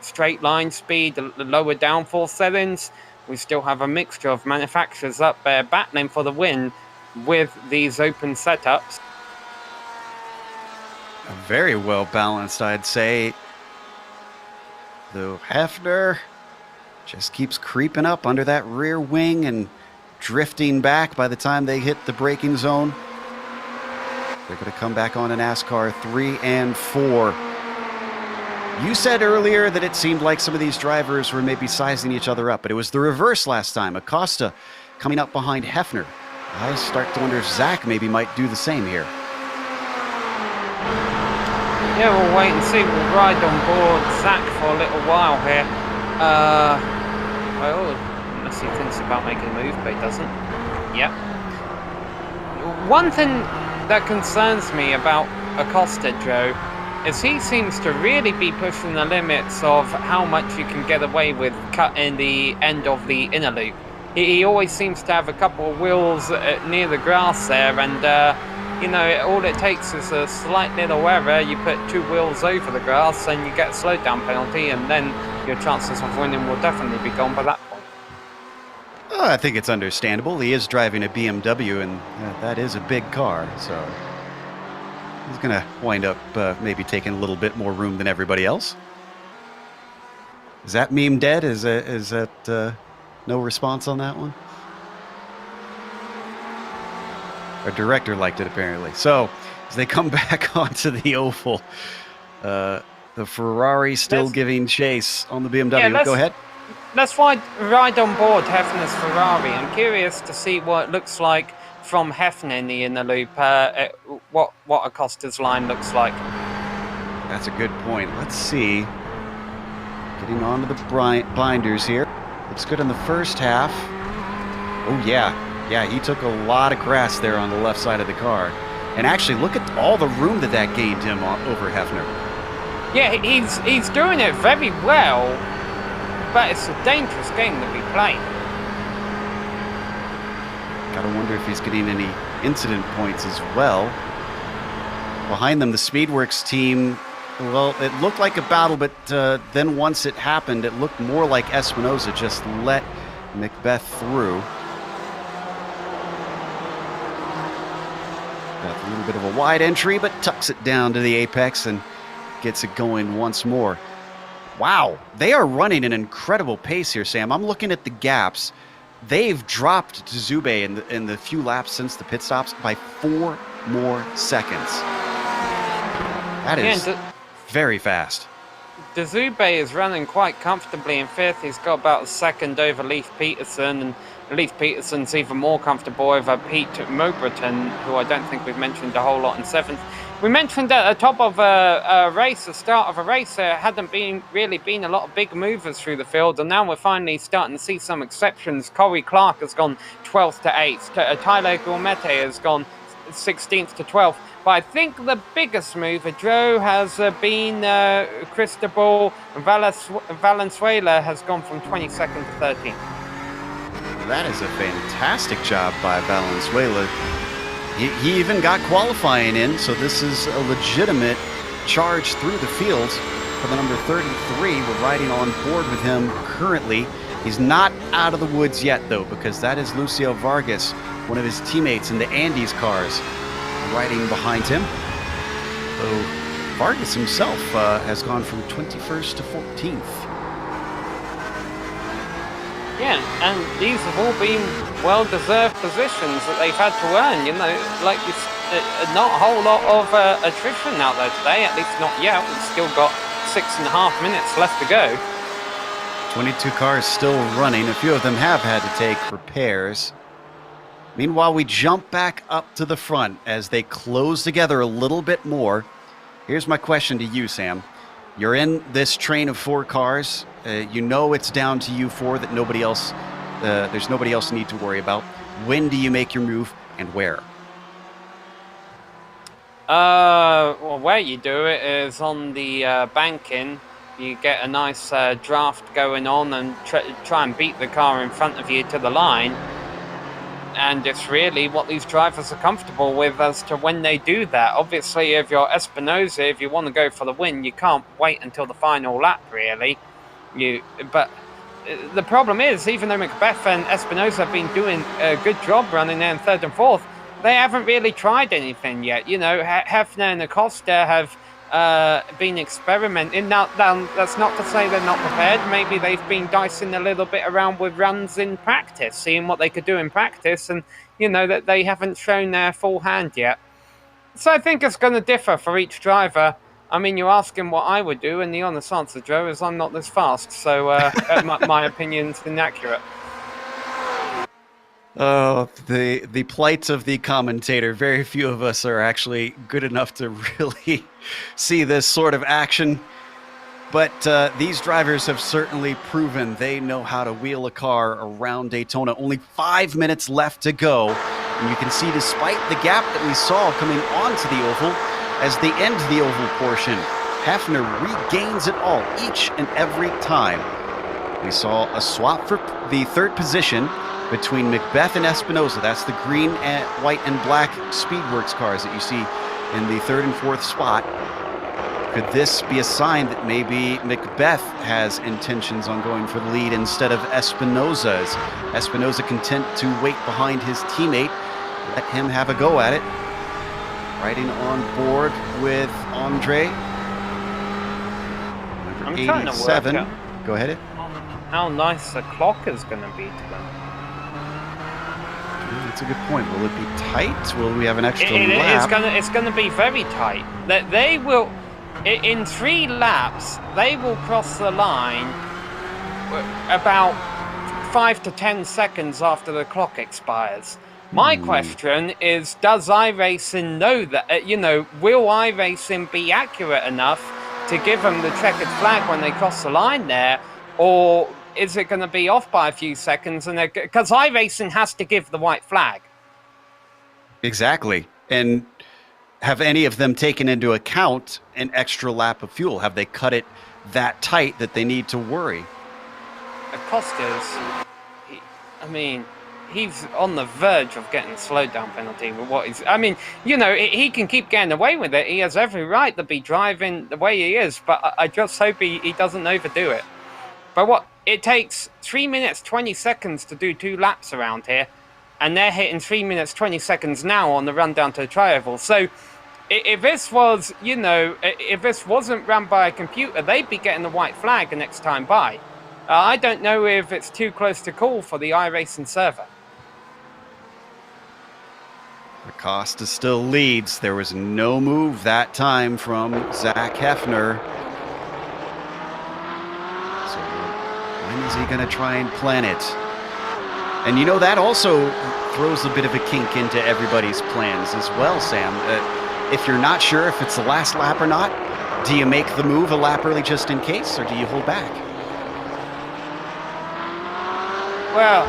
straight line speed, the lower downforce settings, we still have a mixture of manufacturers up there battling for the win with these open setups. Very well balanced, I'd say. Though Hefner just keeps creeping up under that rear wing and drifting back by the time they hit the braking zone. They're going to come back on in NASCAR 3 and 4. You said earlier that it seemed like some of these drivers were maybe sizing each other up, but it was the reverse last time. Acosta coming up behind Hefner. I start to wonder if Zach maybe might do the same here. Yeah, we'll wait and see. We'll ride on board Zach for a little while here. Well, unless he thinks about making a move, but he doesn't. Yep. One thing that concerns me about Acosta, Joe, is he seems to really be pushing the limits of how much you can get away with cutting the end of the inner loop. He always seems to have a couple of wheels near the grass there, and you know, all it takes is a slight little error. You put 2 wheels over the grass and you get a slowdown penalty, and then your chances of winning will definitely be gone by that point. I think it's understandable. He is driving a BMW, and that is a big car, so he's going to wind up maybe taking a little bit more room than everybody else. Is that meme dead? Is that no response on that one? Our director liked it, apparently. So, as they come back onto the oval, the Ferrari still giving chase on the BMW. Yeah, Go ahead. Let's ride on board Hefner's Ferrari. I'm curious to see what it looks like from Hefner in the inner loop, what Acosta's line looks like. That's a good point. Let's see. Getting onto the blinders here. Looks good in the first half. Oh, yeah. Yeah, he took a lot of grass there on the left side of the car. And actually, look at all the room that gained him over Hefner. Yeah, he's doing it very well, but it's a dangerous game to be playing. Gotta wonder if he's getting any incident points as well. Behind them, the Speedworks team, well, it looked like a battle, but then once it happened, it looked more like Espinosa just let Macbeth through. Got a little bit of a wide entry, but tucks it down to the apex and gets it going once more. Wow, they are running an incredible pace here, Sam. I'm looking at the gaps. They've dropped to Zube in the few laps since the pit stops by 4 more seconds. That is very fast. Dzube is running quite comfortably in 5th. He's got about a second over Leif Peterson, and Leif Peterson's even more comfortable over Pete Mobreton, who I don't think we've mentioned a whole lot, in 7th. We mentioned at the top of a race, the start of a race, there hadn't really been a lot of big movers through the field, and now we're finally starting to see some exceptions. Corey Clark has gone 12th to 8th. Tyler Gourmete has gone 16th to 12th. But I think the biggest mover, Joe, has been Cristobal Valenzuela has gone from 22nd to 13th. That is a fantastic job by Valenzuela. He even got qualifying in, so this is a legitimate charge through the field for the number 33. We're riding on board with him currently. He's not out of the woods yet, though, because that is Lucio Vargas, one of his teammates in the Andes cars, riding behind him. So Vargas himself has gone from 21st to 14th. Yeah, and these have all been well-deserved positions that they've had to earn. You know, like it's not a whole lot of attrition out there today, at least not yet. We've still got 6.5 minutes left to go. 22 cars still running. A few of them have had to take repairs. Meanwhile, we jump back up to the front as they close together a little bit more. Here's my question to you, Sam. You're in this train of 4 cars. You know it's down to you 4, that nobody else, there's nobody else you need to worry about. When do you make your move, and where? Well, where you do it is on the banking. You get a nice draft going on and try and beat the car in front of you to the line. And it's really what these drivers are comfortable with as to when they do that. Obviously, if you're Espinosa, if you want to go for the win, you can't wait until the final lap, really. But the problem is, even though Macbeth and Espinosa have been doing a good job running there in third and fourth, they haven't really tried anything yet. You know, Hefner and Acosta have been experimenting. Now, that's not to say they're not prepared. Maybe they've been dicing a little bit around with runs in practice, seeing what they could do in practice, and, you know, that they haven't shown their full hand yet. So I think it's going to differ for each driver. I mean, you're asking what I would do, and the honest answer, Joe, is I'm not this fast, so my opinion's inaccurate. Oh, the plight of the commentator. Very few of us are actually good enough to really see this sort of action. But these drivers have certainly proven they know how to wheel a car around Daytona. Only 5 minutes left to go. And you can see, despite the gap that we saw coming onto the oval, as they end the oval portion, Hefner regains it all each and every time. We saw a swap for the third position between Macbeth and Espinosa. That's the green, and white, and black Speedworks cars that you see in the third and fourth spot. Could this be a sign that maybe Macbeth has intentions on going for the lead instead of Espinosa? Is Espinosa content to wait behind his teammate, let him have a go at it? Riding on board with Andre. Number I'm trying to 87. work out Go ahead. how nice the clock is going to be to them. That's a good point. Will it be tight? Will we have an extra lap? It's going to be very tight. That they will, in 3 laps, they will cross the line about 5 to 10 seconds after the clock expires. My question is, does iRacing know that? Will iRacing be accurate enough to give them the checkered flag when they cross the line there, or is it going to be off by a few seconds? And because iRacing has to give the white flag. Exactly. And have any of them taken into account an extra lap of fuel? Have they cut it that tight that they need to worry? Acosta's, he's on the verge of getting a slowdown penalty with what he's... he can keep getting away with it. He has every right to be driving the way he is, but I just hope he doesn't overdo it. But it takes 3 minutes, 20 seconds to do 2 laps around here, and they're hitting 3 minutes, 20 seconds now on the run down to the tri-oval. So if this was, if this wasn't run by a computer, they'd be getting the white flag the next time by. I don't know if it's too close to call for the iRacing server. Acosta still leads. There was no move that time from Zach Hefner. So when is he going to try and plan it? And that also throws a bit of a kink into everybody's plans as well, Sam. If you're not sure if it's the last lap or not, do you make the move a lap early just in case, or do you hold back? Well,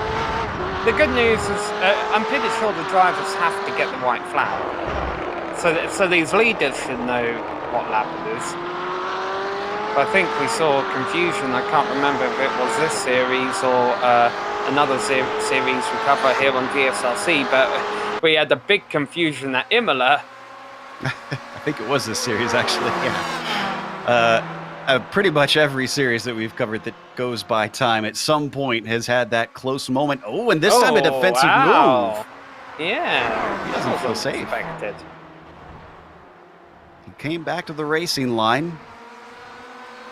the good news is I'm pretty sure the drivers have to get the white flag. So these leaders should know what lap it is. But I think we saw confusion. I can't remember if it was this series or another series we cover here on GSRC, but we had a big confusion at Imola. I think it was this series, actually. Yeah. Pretty much every series that we've covered that goes by time at some point has had that close moment. Oh, and this time a defensive move. Yeah. He doesn't feel safe. Expected. He came back to the racing line.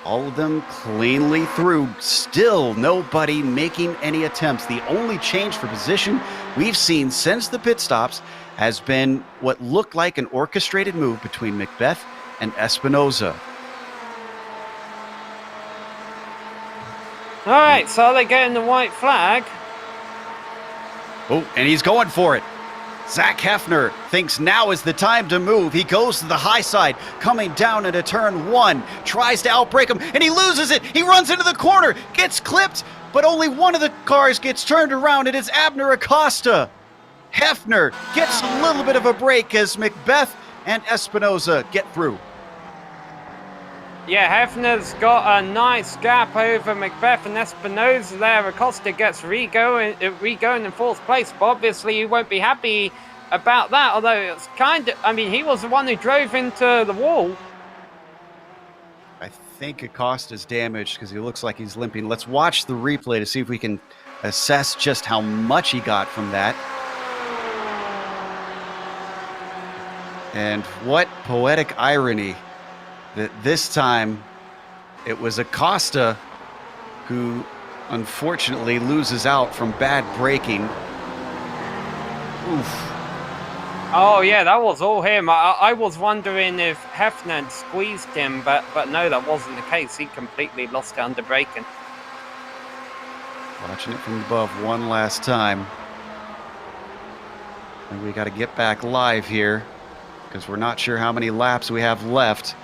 All of them cleanly through. Still nobody making any attempts. The only change for position we've seen since the pit stops has been what looked like an orchestrated move between Macbeth and Espinosa. All right, so are they getting the white flag? Oh, and he's going for it. Zach Hefner thinks now is the time to move. He goes to the high side, coming down into turn 1, tries to outbrake him, and he loses it. He runs into the corner, gets clipped, but only one of the cars gets turned around. It is Abner Acosta. Hefner gets a little bit of a break as Macbeth and Espinosa get through. Yeah, Hefner's got a nice gap over Macbeth and Espinosa there. Acosta gets re-going in 4th place, but obviously he won't be happy about that, although it's he was the one who drove into the wall. I think Acosta's damaged because he looks like he's limping. Let's watch the replay to see if we can assess just how much he got from that. And what poetic irony that this time it was Acosta who unfortunately loses out from bad braking. Oof. Oh yeah, that was all him. I was wondering if Hefner had squeezed him, but no, that wasn't the case. He completely lost it under braking. Watching it from above one last time. And we got to get back live here because we're not sure how many laps we have left.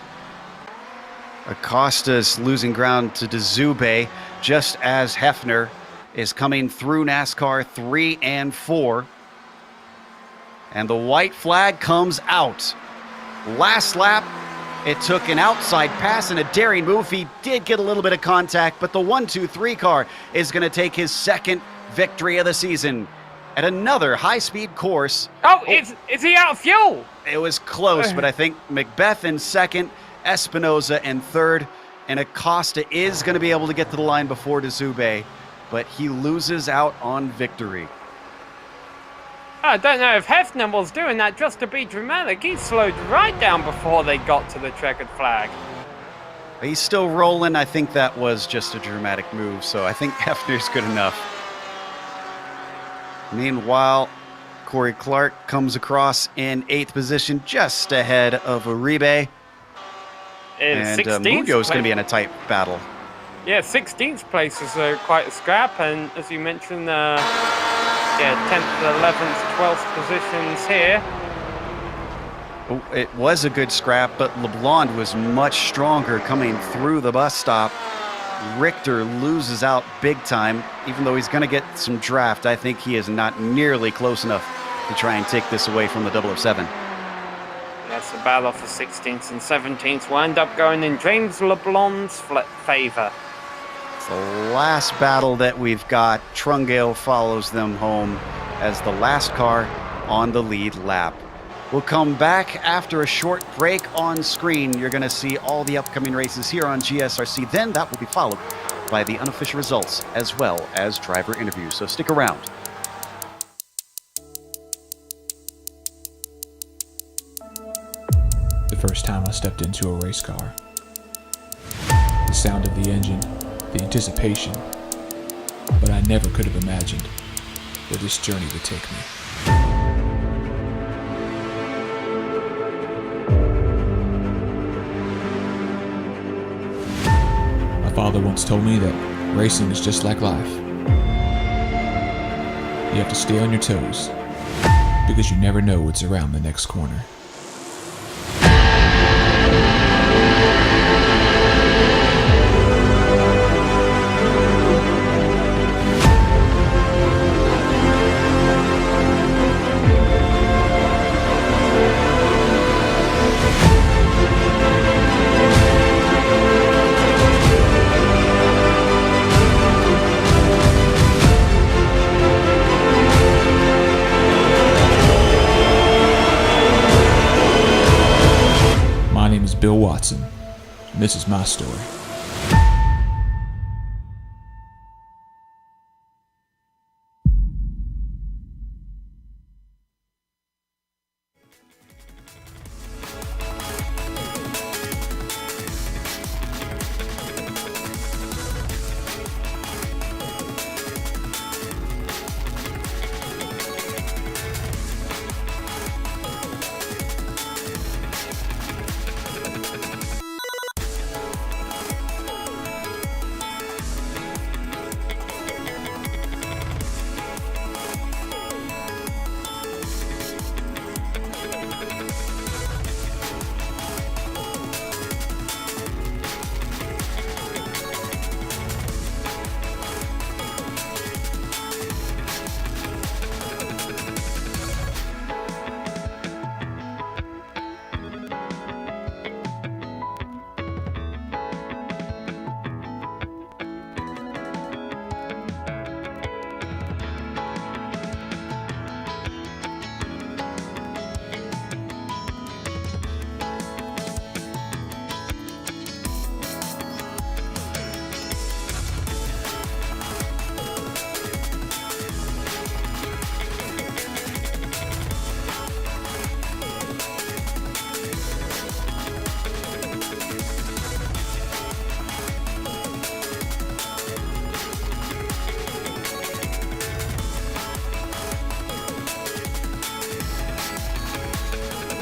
Acosta's losing ground to Dzube just as Hefner is coming through NASCAR 3 and 4. And the white flag comes out. Last lap, it took an outside pass and a daring move. He did get a little bit of contact, but the 1-2-3 car is going to take his second victory of the season at another high-speed course. Oh, is he out of fuel? It was close, but I think Macbeth in second, Espinoza in third, and Acosta is going to be able to get to the line before Dzube, but he loses out on victory. I don't know if Hefner was doing that just to be dramatic. He slowed right down before they got to the checkered flag. He's still rolling. I think that was just a dramatic move, so I think Hefner's good enough. Meanwhile, Corey Clark comes across in 8th position, just ahead of Uribe. And Munoz is going to be in a tight battle. Yeah, 16th place is quite a scrap, and as you mentioned, 10th, 11th, 12th positions here. Oh, it was a good scrap, but LeBlanc was much stronger coming through the bus stop. Richter loses out big time, even though he's going to get some draft. I think he is not nearly close enough to try and take this away from the 007. Yes, the battle for 16th and 17th will end up going in James LeBlanc's favor. The last battle that we've got, Trungale follows them home as the last car on the lead lap. We'll come back after a short break on screen. You're going to see all the upcoming races here on GSRC. Then that will be followed by the unofficial results as well as driver interviews. So stick around. The first time I stepped into a race car, the sound of the engine, the anticipation, but I never could have imagined where this journey would take me. My father once told me that racing is just like life. You have to stay on your toes because you never know what's around the next corner. Bill Watson, and this is my story.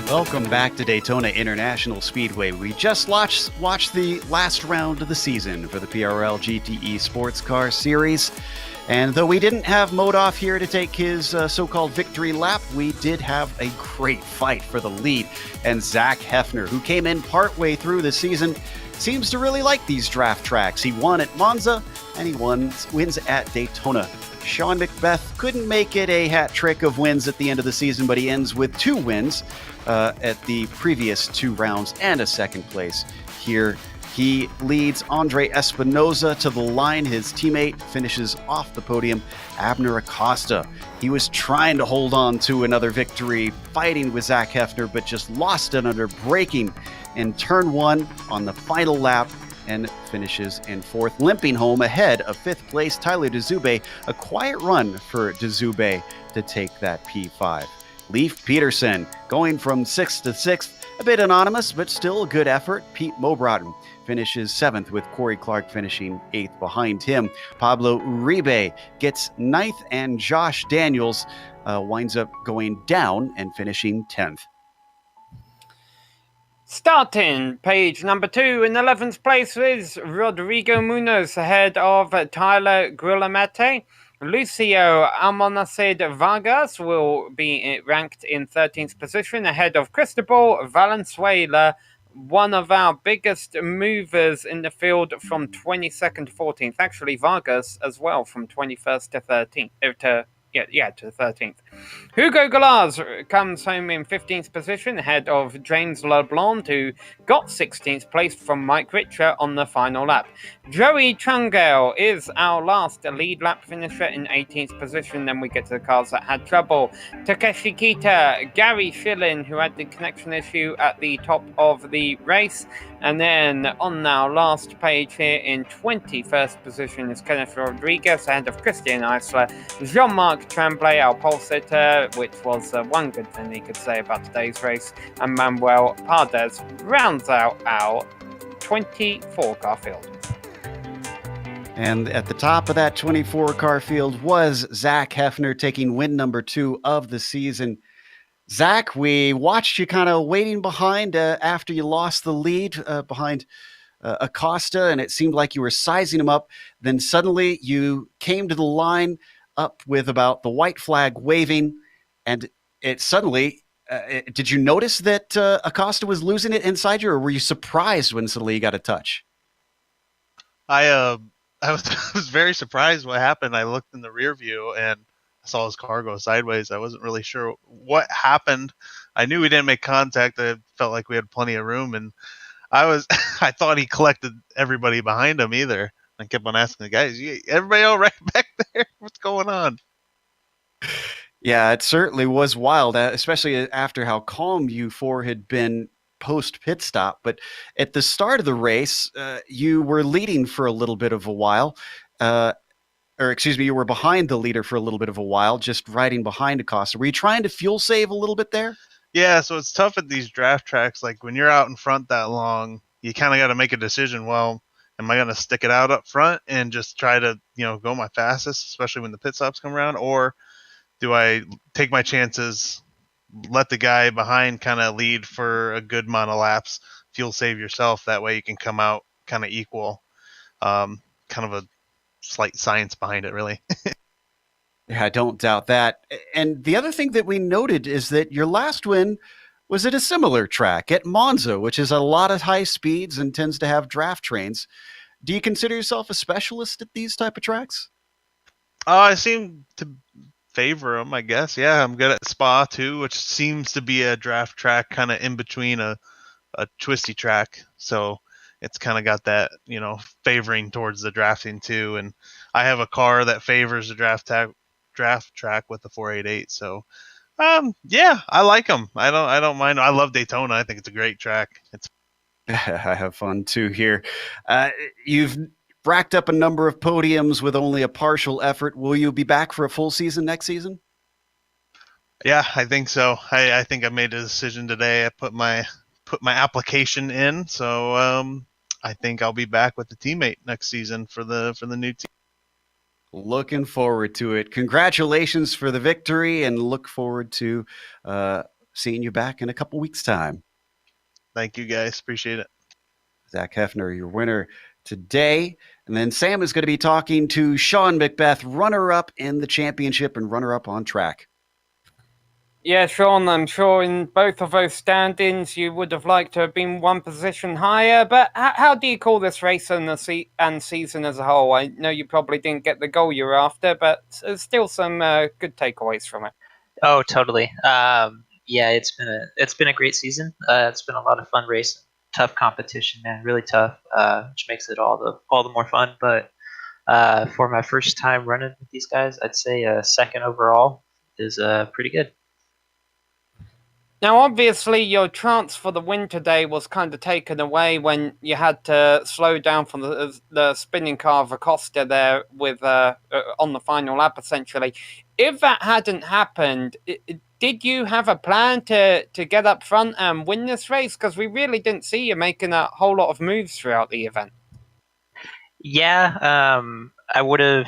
Welcome back to Daytona International Speedway. We just watched the last round of the season for the PRL GTE Sports Car Series. And though we didn't have Modoff here to take his so-called victory lap, we did have a great fight for the lead. And Zach Hefner, who came in partway through the season, seems to really like these draft tracks. He won at Monza, and he wins at Daytona. Sean McBeth couldn't make it a hat trick of wins at the end of the season, but he ends with 2 wins at the previous 2 rounds and a second place here. He leads Andre Espinoza to the line. His teammate finishes off the podium, Abner Acosta. He was trying to hold on to another victory, fighting with Zach Hefner, but just lost it under braking in turn 1 on the final lap and finishes in 4th, limping home ahead of 5th place Tyler DeZube. A quiet run for DeZube to take that P5. Leif Peterson going from 6th to 6th, a bit anonymous, but still a good effort. Pete Mobrotten finishes 7th, with Corey Clark finishing 8th behind him. Pablo Uribe gets 9th, and Josh Daniels winds up going down and finishing 10th. Starting page number 2 in 11th place is Rodrigo Munoz ahead of Tyler Grulamete. Lucio Almonacid Vargas will be ranked in 13th position ahead of Cristobal Valenzuela, one of our biggest movers in the field from 22nd to 14th. Actually, Vargas as well from 21st to 13th. To 13th. Hugo Galaz comes home in 15th position ahead of James LeBlanc, who got 16th place from Mike Richer on the final lap. Joey Trangel is our last lead lap finisher in 18th position. Then we get to the cars that had trouble. Takeshi Kita, Gary Schilling, who had the connection issue at the top of the race. And then on our last page here in 21st position is Kenneth Rodriguez ahead of Christian Eisler. Jean-Marc Tremblay, our pole sitter, which was one good thing he could say about today's race. And Manuel Pardes rounds out our 24 car field. And at the top of that 24 car field was Zach Hefner taking win number 2 of the season. Zach, we watched you kind of waiting behind after you lost the lead behind Acosta, and it seemed like you were sizing him up. Then suddenly you came to the line up with about the white flag waving, and it suddenly, did you notice that Acosta was losing it inside you, or were you surprised when suddenly you got a touch? I was very surprised what happened. I looked in the rear view and I saw his car go sideways. I wasn't really sure what happened. I knew we didn't make contact. I felt like we had plenty of room, and I thought he collected everybody behind him either. I kept on asking the guys, everybody all right back there? What's going on? Yeah, it certainly was wild, especially after how calm you four had been post pit stop. But at the start of the race, you were leading for a little bit of a while. You were behind the leader for a little bit of a while, just riding behind Acosta. Were you trying to fuel save a little bit there? Yeah, so it's tough at these draft tracks. Like when you're out in front that long, you kind of got to make a decision. Well, am I going to stick it out up front and just try to, go my fastest, especially when the pit stops come around? Or do I take my chances, let the guy behind kind of lead for a good amount of laps, fuel save yourself? That way you can come out kind of equal. Kind of a slight science behind it, really. Yeah, I don't doubt that. And the other thing that we noted is that your last win was at a similar track at Monza, which is a lot of high speeds and tends to have draft trains. Do you consider yourself a specialist at these type of tracks? I seem to favor them, I guess. Yeah, I'm good at Spa too, which seems to be a draft track kind of in between a twisty track. So it's kind of got that, favoring towards the drafting too. And I have a car that favors the draft track with the 488. So, yeah, I like them. I don't mind. I love Daytona. I think it's a great track. I have fun too here. You've racked up a number of podiums with only a partial effort. Will you be back for a full season next season? Yeah, I think so. I think I made a decision today. I put my application in, so I think I'll be back with the teammate next season for the new team. Looking forward to it. Congratulations for the victory, and look forward to seeing you back in a couple weeks' time. Thank you guys. Appreciate it. Zach Hefner, your winner today. And then Sam is going to be talking to Sean McBeth, runner-up in the championship and runner-up on track. Yeah, Sean, I'm sure in both of those standings you would have liked to have been one position higher, but how do you call this race and the season as a whole? I know you probably didn't get the goal you were after, but there's still some good takeaways from it. Oh, totally. Yeah, it's been a great season. It's been a lot of fun racing, tough competition, man, really tough, which makes it all the more fun. But for my first time running with these guys, I'd say second overall is pretty good. Now, obviously, your chance for the win today was kind of taken away when you had to slow down from the spinning car of Acosta there with on the final lap, essentially. If that hadn't happened, did you have a plan to get up front and win this race? Because we really didn't see you making a whole lot of moves throughout the event. Yeah, I would have,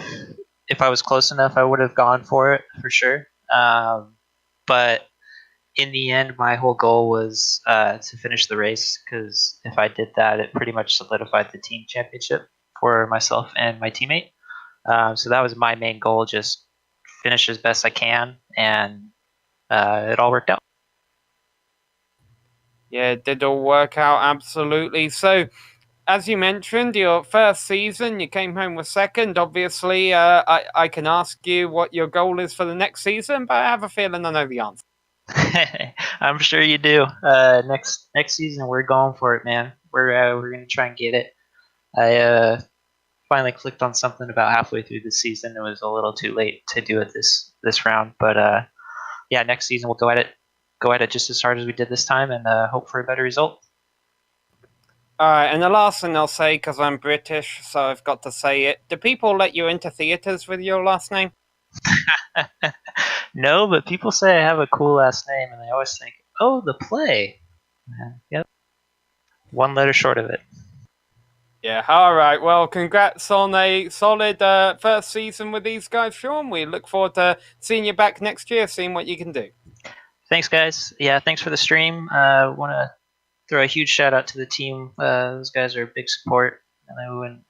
if I was close enough, I would have gone for it for sure. But in the end, my whole goal was to finish the race, because if I did that, it pretty much solidified the team championship for myself and my teammate. So that was my main goal, just finish as best I can, and it all worked out. Yeah, it did all work out, absolutely. So, as you mentioned, your first season, you came home with second. Obviously, I can ask you what your goal is for the next season, but I have a feeling I know the answer. I'm sure you do. Next season, we're going for it, man. We're gonna try and get it. I finally clicked on something about halfway through the season. It was a little too late to do it this round, but yeah, next season we'll go at it just as hard as we did this time, and hope for a better result. All right, and the last thing I'll say, because I'm British, so I've got to say it. Do people let you into theatres with your last name? No, but people say I have a cool last name, and they always think, "Oh, the play." Yep, one letter short of it. Yeah, all right. Well, congrats on a solid first season with these guys, Sean. We look forward to seeing you back next year, seeing what you can do. Thanks, guys. Yeah, thanks for the stream. Want to throw a huge shout out to the team. Those guys are a big support, and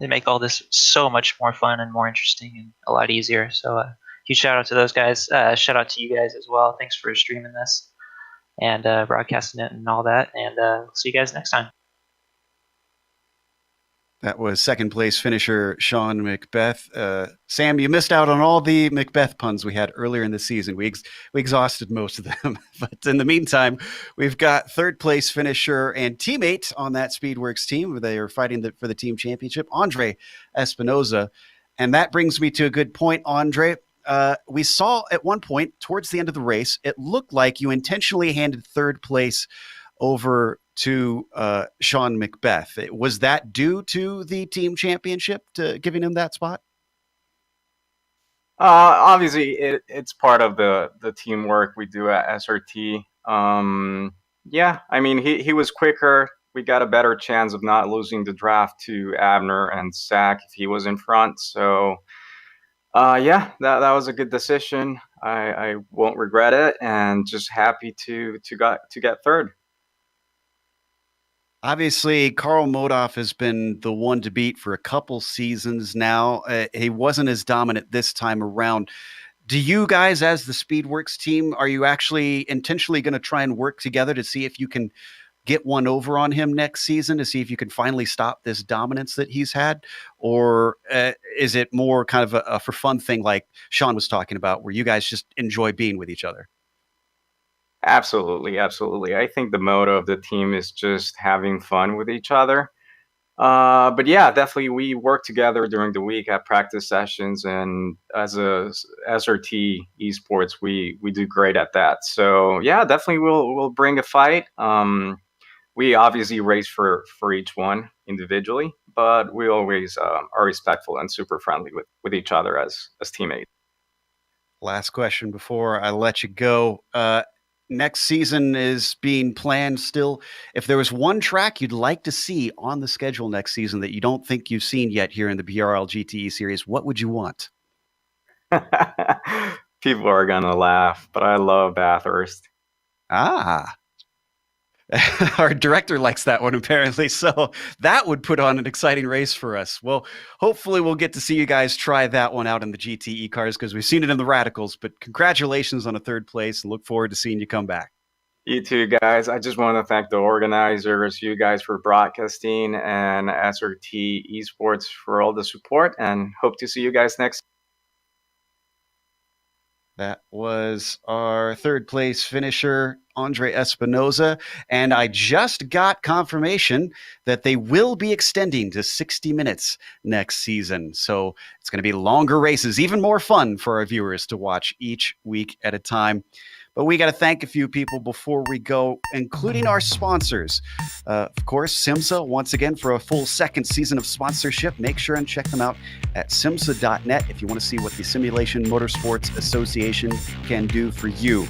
they make all this so much more fun and more interesting and a lot easier. So huge shout out to those guys. Shout out to you guys as well. Thanks for streaming this and broadcasting it and all that. And see you guys next time. That was second place finisher Sean McBeth. Sam, you missed out on all the McBeth puns we had earlier in the season. We exhausted most of them. But in the meantime, we've got third place finisher and teammate on that Speedworks team. They are fighting for the team championship, Andre Espinoza. And that brings me to a good point, Andre. We saw at one point towards the end of the race, it looked like you intentionally handed third place over to Sean McBeth. Was that due to the team championship, to giving him that spot? Obviously, it's part of the teamwork we do at SRT. Yeah, I mean, he was quicker. We got a better chance of not losing the draft to Abner and Zach if he was in front. So, yeah, that was a good decision. I won't regret it, and just happy to get third. Obviously, Carl Modoff has been the one to beat for a couple seasons now. He wasn't as dominant this time around. Do you guys, as the Speedworks team, are you actually intentionally going to try and work together to see if you can get one over on him next season, to see if you can finally stop this dominance that he's had? Or is it more kind of a for fun thing like Sean was talking about, where you guys just enjoy being with each other? Absolutely. I think the motto of the team is just having fun with each other. But yeah, definitely we work together during the week at practice sessions, and as a SRT esports, we do great at that. So yeah, definitely we'll bring a fight. We obviously race for each one individually, but we always are respectful and super friendly with each other as teammates. Last question before I let you go. Next season is being planned still. If there was one track you'd like to see on the schedule next season that you don't think you've seen yet here in the PRL GTE series, what would you want? People are gonna laugh, but I love Bathurst. Ah. Our director likes that one, apparently. So that would put on an exciting race for us. Well, hopefully we'll get to see you guys try that one out in the GTE cars because we've seen it in the Radicals. But congratulations on a third place and look forward to seeing you come back. You too, guys. I just want to thank the organizers, you guys for broadcasting, and SRT Esports for all the support, and hope to see you guys next. That was our third place finisher, Andre Espinoza. And I just got confirmation that they will be extending to 60 minutes next season. So it's going to be longer races, even more fun for our viewers to watch each week at a time. But we got to thank a few people before we go, including our sponsors. Of course, SIMSA, once again, for a full second season of sponsorship. Make sure and check them out at simsa.net if you want to see what the Simulation Motorsports Association can do for you.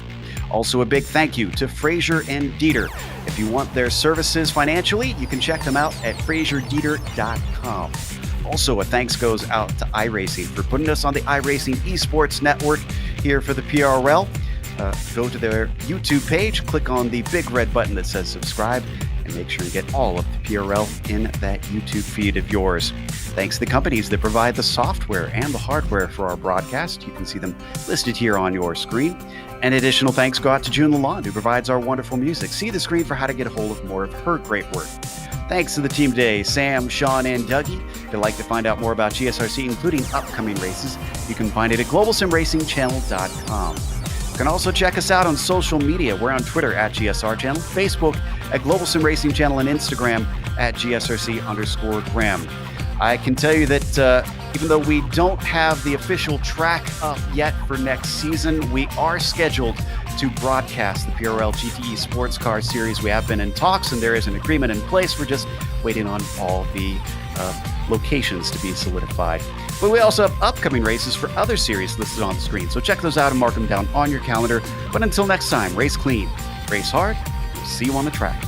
Also, a big thank you to Fraser and Dieter. If you want their services financially, you can check them out at FraserDieter.com. Also, a thanks goes out to iRacing for putting us on the iRacing Esports Network here for the PRL. Go to their YouTube page, click on the big red button that says subscribe, and make sure you get all of the PRL in that YouTube feed of yours. Thanks to the companies that provide the software and the hardware for our broadcast. You can see them listed here on your screen. And additional thanks go out to June Lalonde, who provides our wonderful music. See the screen for how to get a hold of more of her great work. Thanks to the team today, Sam, Sean, and Dougie. If you'd like to find out more about GSRC, including upcoming races, you can find it at globalsimracingchannel.com. You can also check us out on social media. We're on Twitter at GSR Channel, Facebook at Global Sim Racing Channel, and Instagram at GSRC_Graham. I can tell you that even though we don't have the official track up yet for next season, we are scheduled to broadcast the PRL GTE Sports Car Series. We have been in talks, and there is an agreement in place. We're just waiting on all the locations to be solidified. But we also have upcoming races for other series listed on the screen, so check those out and mark them down on your calendar. But until next time, race clean, race hard, we'll see you on the track.